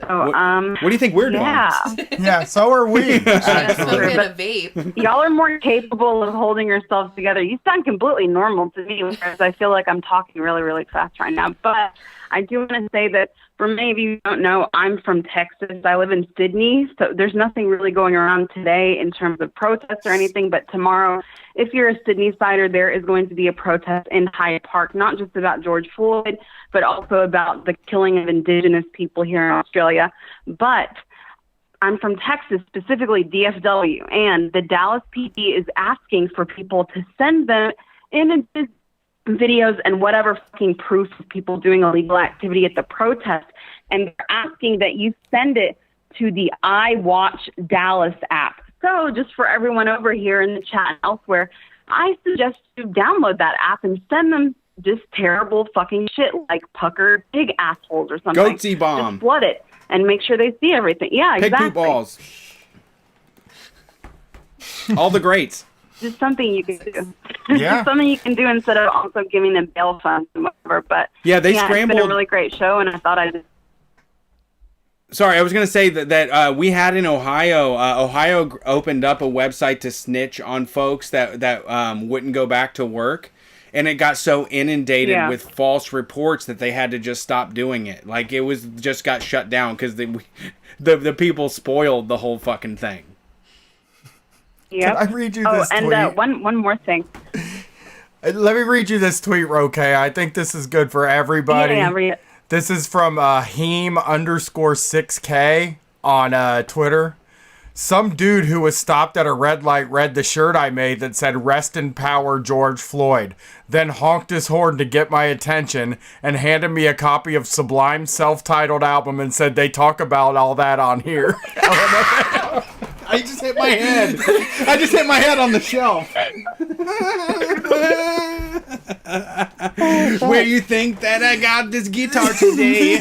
Speaker 5: So,
Speaker 1: what do you think we're doing?
Speaker 3: Yeah, so are we.
Speaker 4: Smoking a vape.
Speaker 5: Y'all are more capable of holding yourselves together. You sound completely normal to me, whereas I feel like I'm talking really, really fast right now. But I do want to say that for many of you who don't know, I'm from Texas. I live in Sydney, so there's nothing really going around today in terms of protests or anything. But tomorrow, if you're a Sydney sider, there is going to be a protest in Hyde Park, not just about George Floyd, but also about the killing of Indigenous people here in Australia. But I'm from Texas, specifically DFW, and the Dallas PD is asking for people to send them images, videos, and whatever fucking proof of people doing illegal activity at the protest. And they're asking that you send it to the iWatch Dallas app. So just for everyone over here in the chat and elsewhere, I suggest you download that app and send them just terrible fucking shit like puckered pig assholes or something.
Speaker 1: Goatsy bomb.
Speaker 5: Just flood it and make sure they see everything. Yeah,
Speaker 1: Pig
Speaker 5: exactly.
Speaker 1: poop balls. All the greats.
Speaker 5: Just something you can do.
Speaker 3: Yeah.
Speaker 5: Just something you can do instead of also giving them bail funds and whatever. But
Speaker 1: Yeah, they
Speaker 5: It's
Speaker 1: scrambled.
Speaker 5: been a really great show, and I thought I'd just
Speaker 1: Sorry, I was going to say that we had in Ohio, Ohio opened up a website to snitch on folks that wouldn't go back to work. And it got so inundated with false reports that they had to just stop doing it. Like, it was just got shut down because the people spoiled the whole fucking thing.
Speaker 5: Yep.
Speaker 3: Can I read you this
Speaker 5: and
Speaker 3: tweet?
Speaker 5: one more thing.
Speaker 3: Let me read you this tweet, Rokea. I think this is good for everybody.
Speaker 5: Yeah, read it.
Speaker 3: This is from Heem_6K on Twitter. Some dude who was stopped at a red light read the shirt I made that said "Rest in Power, George Floyd," then honked his horn to get my attention and handed me a copy of Sublime's self-titled album and said they talk about all that on here.
Speaker 1: I just hit my head. I just hit my head on the shelf. Where you think that I got this guitar today?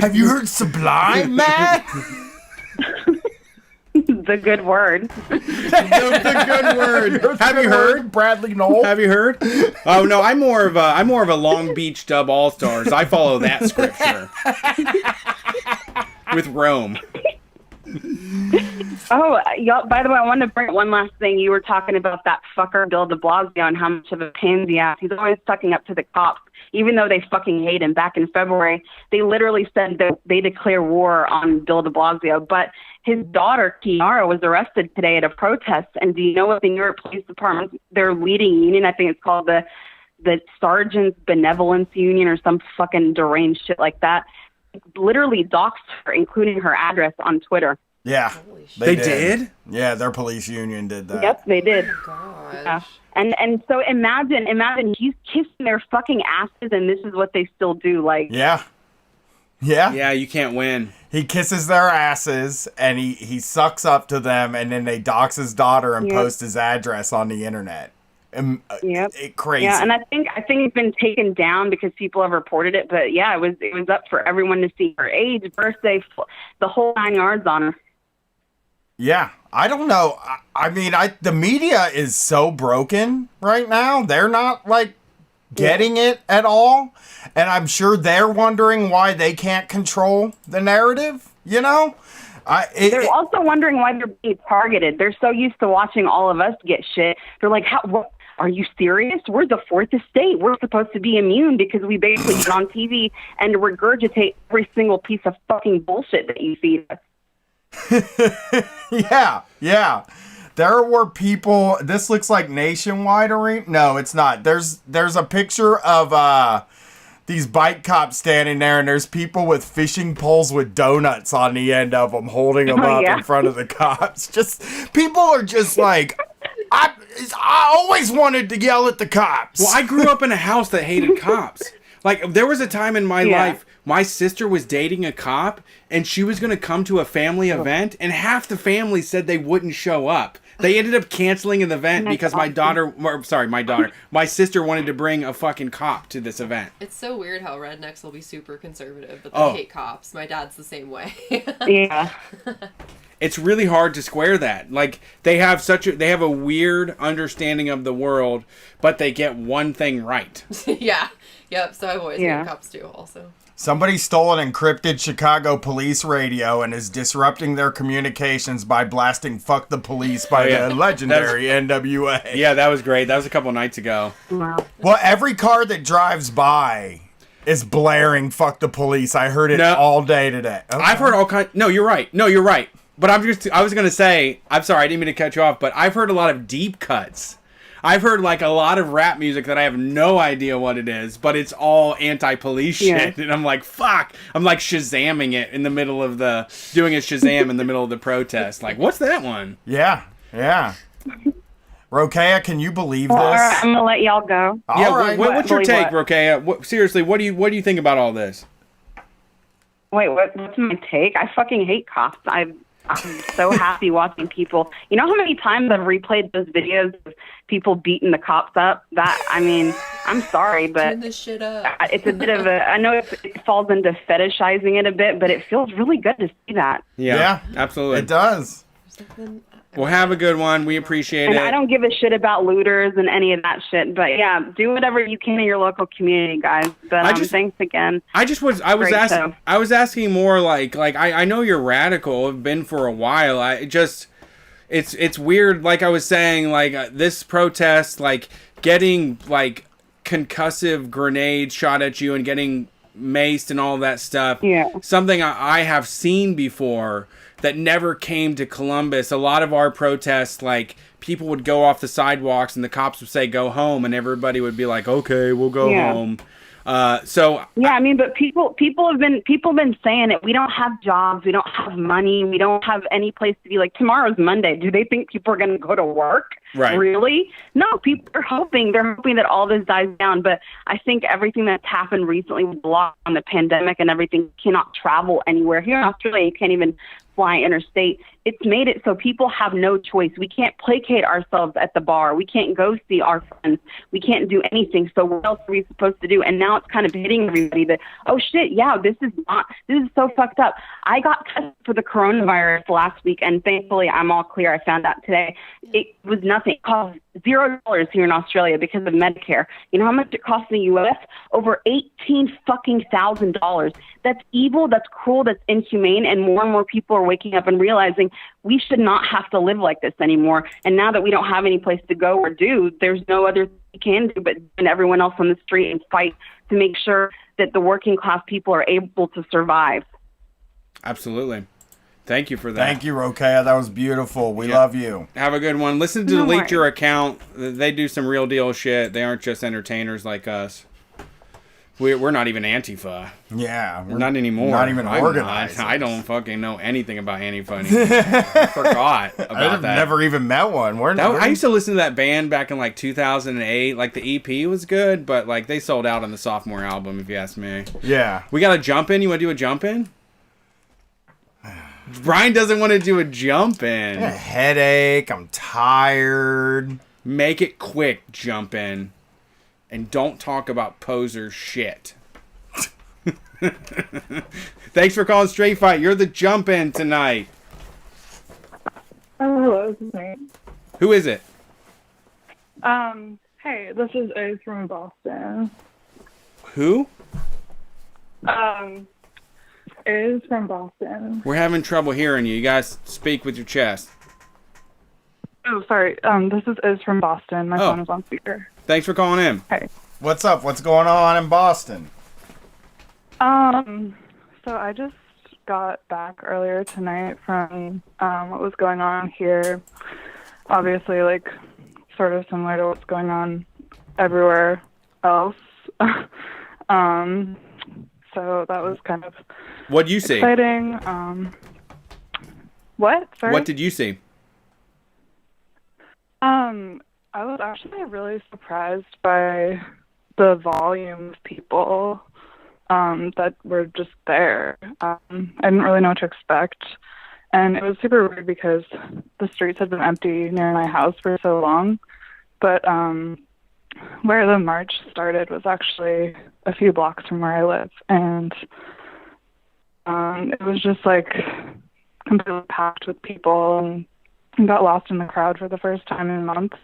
Speaker 3: Have you heard Sublime, man?
Speaker 5: The good word.
Speaker 1: the good word. Have you heard?
Speaker 3: Bradley Knoll?
Speaker 1: Have you heard? Oh no, I'm more of a Long Beach Dub All Stars. I follow that scripture with Rome.
Speaker 8: Oh, y'all, by the way, I wanted to bring up one last thing. You were talking about that fucker Bill de Blasio and how much of a pansy ass. He's always sucking up to the cops, even though they fucking hate him. Back in February, they literally said that they declare war on Bill de Blasio. But his daughter, Kiara, was arrested today at a protest. And do you know what the New York Police Department, their leading union, I think it's called the Sergeants Benevolence Union or some fucking deranged shit like that, literally doxed her, including her address on Twitter.
Speaker 3: Yeah.
Speaker 1: They did?
Speaker 3: Yeah, their police union did that.
Speaker 8: Yep, they did.
Speaker 4: Gosh.
Speaker 8: Yeah. And so imagine he's kissing their fucking asses, and this is what they still do. Like,
Speaker 3: Yeah. Yeah.
Speaker 1: Yeah, you can't win.
Speaker 3: He kisses their asses, and he sucks up to them, and then they dox his daughter and
Speaker 8: Yep.
Speaker 3: post his address on the internet.
Speaker 8: Yep.
Speaker 3: Crazy.
Speaker 8: Yeah, and I think it's been taken down because people have reported it. But yeah, it was up for everyone to see her age, birthday, the whole 9 yards on her.
Speaker 3: Yeah, I don't know. I mean, the media is so broken right now. They're not like getting it at all, and I'm sure they're wondering why they can't control the narrative. You know,
Speaker 8: They're also wondering why they're being targeted. They're so used to watching all of us get shit. They're like, what? Are you serious? We're the fourth estate. We're supposed to be immune because we basically get on TV and regurgitate every single piece of fucking bullshit that you feed us.
Speaker 3: Yeah. There were people. This looks like Nationwide Arena. No, it's not. There's a picture of these bike cops standing there, and there's people with fishing poles with donuts on the end of them, holding them up in front of the cops. Just people are just like, I always wanted to yell at the cops.
Speaker 1: Well, I grew up in a house that hated cops. Like, there was a time in my life, my sister was dating a cop, and she was going to come to a family event, and half the family said they wouldn't show up. They ended up canceling an event because my sister wanted to bring a fucking cop to this event.
Speaker 4: It's so weird how rednecks will be super conservative, but they hate cops. My dad's the same way.
Speaker 8: Yeah.
Speaker 1: It's really hard to square that. Like, they have a weird understanding of the world, but they get one thing right.
Speaker 4: Yeah. Yep. So I've always hated cops too, also.
Speaker 3: Somebody stole an encrypted Chicago police radio and is disrupting their communications by blasting "Fuck the Police" by the legendary NWA.
Speaker 1: Yeah, that was great. That was a couple nights ago.
Speaker 8: Wow.
Speaker 3: Well, every car that drives by is blaring "Fuck the Police." I heard it all day today. Okay.
Speaker 1: I've heard all kinds. No, you're right. But I was going to say, I'm sorry, I didn't mean to cut you off, but I've heard a lot of deep cuts. I've heard like a lot of rap music that I have no idea what it is, but it's all anti-police shit. And I'm like, fuck. I'm like Shazamming it in the middle of doing a Shazam in the middle of the protest. Like, what's that one?
Speaker 3: Yeah. Rokea, can you believe this?
Speaker 8: All right, I'm going to let y'all go.
Speaker 1: What's your take, Rokea? Seriously, what do you think about all this?
Speaker 8: Wait, what's my take? I fucking hate cops. I'm so happy watching people. You know how many times I've replayed those videos of people beating the cops up? I'm sorry, but
Speaker 4: turn this shit up.
Speaker 8: It's a bit of I know it falls into fetishizing it a bit, but it feels really good to see that.
Speaker 1: Yeah, absolutely.
Speaker 3: It does.
Speaker 1: Well, have a good one. We appreciate it.
Speaker 8: And I don't give a shit about looters and any of that shit. But yeah, do whatever you can in your local community, guys. But thanks again.
Speaker 1: I was asking more like I know you're radical. I've been for a while. It's weird. Like I was saying, like this protest, like getting like concussive grenades shot at you and getting maced and all that stuff.
Speaker 8: Yeah.
Speaker 1: Something I have seen before that never came to Columbus. A lot of our protests, like, people would go off the sidewalks and the cops would say, go home, and everybody would be like, okay, we'll go home. But people have been saying it. We don't have jobs. We don't have money. We don't have any place to be. Like, tomorrow's Monday. Do they think people are going to go to work? Right.
Speaker 8: Really? No, people are hoping. They're hoping that all this dies down. But I think everything that's happened recently with the lockdown, the pandemic and everything, cannot travel anywhere. Here in Australia, you can't even fly interstate. It's made it so people have no choice. We can't placate ourselves at the bar. We can't go see our friends. We can't do anything. So what else are we supposed to do? And now it's kind of hitting everybody that, oh shit, yeah, this is so fucked up. I got tested for the coronavirus last week, and thankfully I'm all clear. I found out today. It was nothing nothing. It costs $0 here in Australia because of Medicare. You know how much it costs in the U.S.? Over $18,000. That's evil, that's cruel, that's inhumane, and more people are waking up and realizing we should not have to live like this anymore. And now that we don't have any place to go or do, there's no other thing we can do but send everyone else on the street and fight to make sure that the working class people are able to survive.
Speaker 1: Absolutely. Thank you for that.
Speaker 3: Thank you, Rokea. That was beautiful. We love you.
Speaker 1: Have a good one. Listen to
Speaker 8: No
Speaker 1: Delete
Speaker 8: worries.
Speaker 1: Your Account. They do some real deal shit. They aren't just entertainers like us. We're not even Antifa.
Speaker 3: Yeah. We're
Speaker 1: Not anymore.
Speaker 3: Not even
Speaker 1: I'm
Speaker 3: organized.
Speaker 1: not. I don't fucking know anything about Antifa anymore. I forgot about
Speaker 3: I've
Speaker 1: that.
Speaker 3: never even met one.
Speaker 1: I used to listen to that band back in like 2008. Like the EP was good, but like they sold out on the sophomore album, if you ask me.
Speaker 3: Yeah.
Speaker 1: We got a jump in. You want to do a jump in? Brian doesn't want to do a jump in.
Speaker 3: I got a headache. I'm tired.
Speaker 1: Make it quick, jump in. And don't talk about poser shit. Thanks for calling Straight Fight. You're the jump in tonight.
Speaker 9: Oh, hello, this is me.
Speaker 1: Who is it?
Speaker 9: Hey, this is Ace from Boston.
Speaker 1: Who?
Speaker 9: Ace from Boston.
Speaker 1: We're having trouble hearing you. You guys speak with your chest.
Speaker 9: Oh, sorry. This is Iz from Boston. My phone is on speaker.
Speaker 1: Thanks for calling in.
Speaker 9: Hey.
Speaker 3: What's up? What's going on in Boston?
Speaker 9: So I just got back earlier tonight from what was going on here. Obviously, like, sort of similar to what's going on everywhere else. So that was kind of
Speaker 1: What'd you see?
Speaker 9: exciting. What? Sorry?
Speaker 1: What did you see?
Speaker 9: I was actually really surprised by the volume of people that were just there. I didn't really know what to expect. And it was super weird because the streets had been empty near my house for so long. But where the march started was actually a few blocks from where I live. And it was just like completely packed with people, and got lost in the crowd for the first time in months.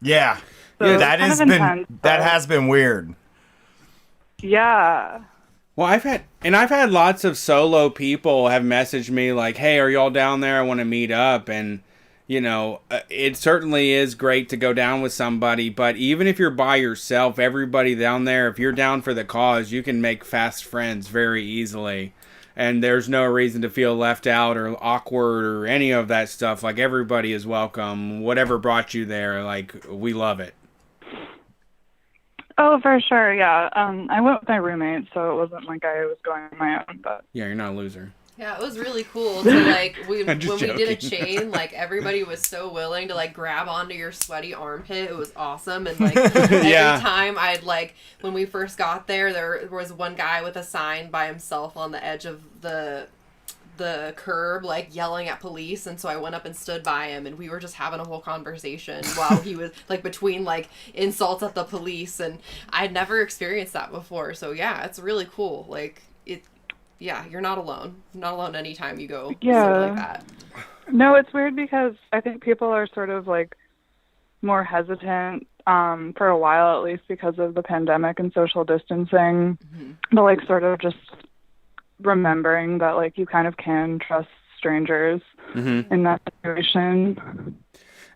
Speaker 3: Yeah.
Speaker 9: So
Speaker 3: Yeah,
Speaker 9: it
Speaker 3: that
Speaker 9: was
Speaker 3: has
Speaker 9: kind of
Speaker 3: been
Speaker 9: intense,
Speaker 3: that
Speaker 9: but-
Speaker 3: has been weird.
Speaker 9: Yeah.
Speaker 1: Well, I've had lots of solo people have messaged me like, "Hey, are y'all down there? I want to meet up." And you know, it certainly is great to go down with somebody, but even if you're by yourself, everybody down there, if you're down for the cause, you can make fast friends very easily. And there's no reason to feel left out or awkward or any of that stuff. Like, everybody is welcome. Whatever brought you there, like, we love it.
Speaker 9: Oh, for sure, yeah. I went with my roommate, so it wasn't like I was going on my own, but...
Speaker 1: Yeah, you're not a loser.
Speaker 4: Yeah, it was really cool to like when
Speaker 1: I'm
Speaker 4: we
Speaker 1: just
Speaker 4: did a
Speaker 1: joking.
Speaker 4: chain, like everybody was so willing to like grab onto your sweaty armpit. It was awesome, and like every
Speaker 1: Yeah.
Speaker 4: time I'd like when we first got there was one guy with a sign by himself on the edge of the curb, like yelling at police, and so I went up and stood by him, and we were just having a whole conversation while he was like between like insults at the police, and I'd never experienced that before. So yeah, it's really cool. Like yeah, you're not alone. Not alone anytime you go somewhere like that.
Speaker 9: No, it's weird because I think people are sort of like more hesitant for a while, at least because of the pandemic and social distancing. But like sort of just remembering that like you kind of can trust strangers in that situation.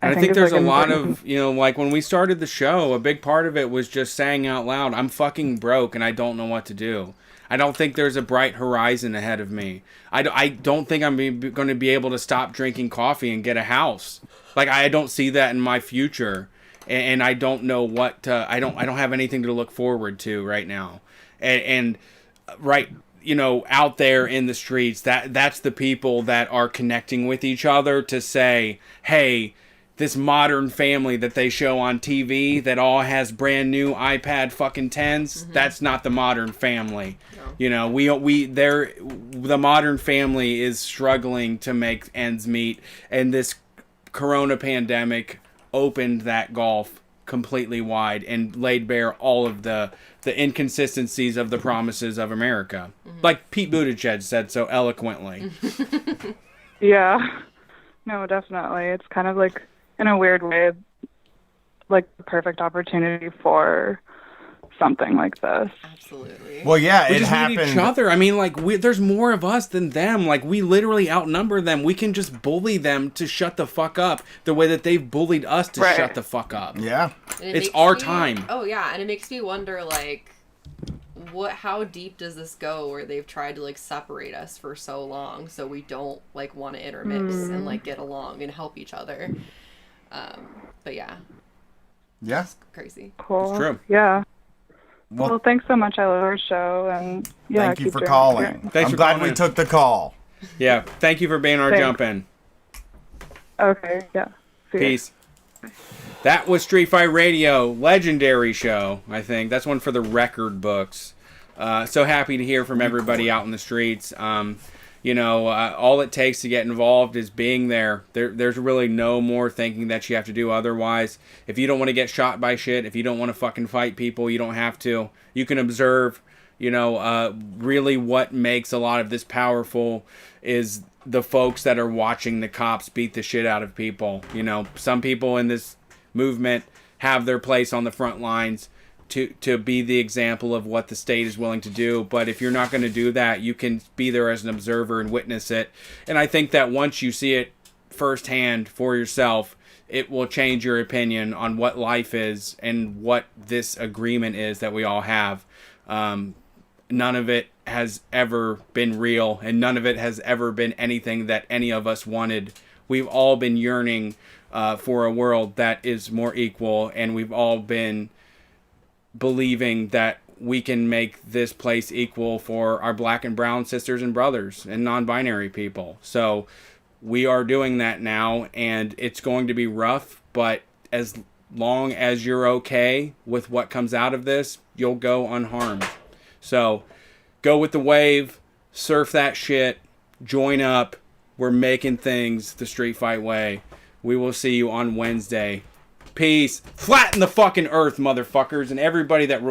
Speaker 1: And I think there's
Speaker 9: it's,
Speaker 1: a
Speaker 9: like,
Speaker 1: lot
Speaker 9: important.
Speaker 1: of, you know, like when we started the show, a big part of it was just saying out loud, I'm fucking broke and I don't know what to do. I don't think there's a bright horizon ahead of me. I don't think I'm going to be able to stop drinking coffee and get a house. Like, I don't see that in my future. And I don't know what to, I don't have anything to look forward to right now. And right, you know, out there in the streets, that's the people that are connecting with each other to say, hey, this modern family that they show on TV that all has brand new iPad fucking 10s, that's not the modern family. No. You know, the modern family is struggling to make ends meet, and this corona pandemic opened that gulf completely wide and laid bare all of the inconsistencies of the promises of America. Like Pete Buttigieg said so eloquently.
Speaker 9: Yeah. No, definitely. It's kind of like in a weird way, like the perfect opportunity for something like this.
Speaker 4: Absolutely.
Speaker 3: Well, yeah,
Speaker 1: We
Speaker 3: it
Speaker 1: just
Speaker 3: happened.
Speaker 1: need each other. I mean, like, there's more of us than them. Like, we literally outnumber them. We can just bully them to shut the fuck up the way that they've bullied us to
Speaker 9: Right.
Speaker 1: shut the fuck up.
Speaker 3: Yeah.
Speaker 4: And it
Speaker 1: It's
Speaker 4: makes
Speaker 1: our
Speaker 4: me-
Speaker 1: time.
Speaker 4: Oh yeah, and it makes me wonder, like, how deep does this go where they've tried to, like, separate us for so long so we don't, like, want to intermix and, like, get along and help each other. But yeah,
Speaker 3: Yeah.
Speaker 4: crazy.
Speaker 9: Cool.
Speaker 1: It's true.
Speaker 9: Yeah.
Speaker 3: Well,
Speaker 9: Well, thanks so much. I love our show, and yeah,
Speaker 3: thank you
Speaker 9: keep
Speaker 3: for
Speaker 9: doing
Speaker 3: calling.
Speaker 9: it.
Speaker 1: Thanks
Speaker 3: I'm
Speaker 1: for
Speaker 3: glad
Speaker 1: calling
Speaker 3: we
Speaker 1: in.
Speaker 3: took the call.
Speaker 1: Yeah. Thank you for being our
Speaker 9: Thanks.
Speaker 1: jump in.
Speaker 9: Okay. Yeah. See ya.
Speaker 1: Peace. That was Street Fight Radio, legendary show, I think. That's one for the record books. So happy to hear from everybody out in the streets. All it takes to get involved is being there. There's really no more thinking that you have to do otherwise. If you don't want to get shot by shit, if you don't want to fucking fight people, you don't have to. You can observe. Really what makes a lot of this powerful is the folks that are watching the cops beat the shit out of people. Some people in this movement have their place on the front lines to be the example of what the state is willing to do. But if you're not going to do that, you can be there as an observer and witness it. And I think that once you see it firsthand for yourself, it will change your opinion on what life is and what this agreement is that we all have. None of it has ever been real, and none of it has ever been anything that any of us wanted. We've all been yearning for a world that is more equal, and we've all been believing that we can make this place equal for our black and brown sisters and brothers and non-binary people. So we are doing that now, and it's going to be rough, but as long as you're okay with what comes out of this, you'll go unharmed. So go with the wave, surf that shit, join up. We're making things the Street Fight way. We will see you on Wednesday. Peace. Flatten the fucking earth, motherfuckers, and everybody that rules.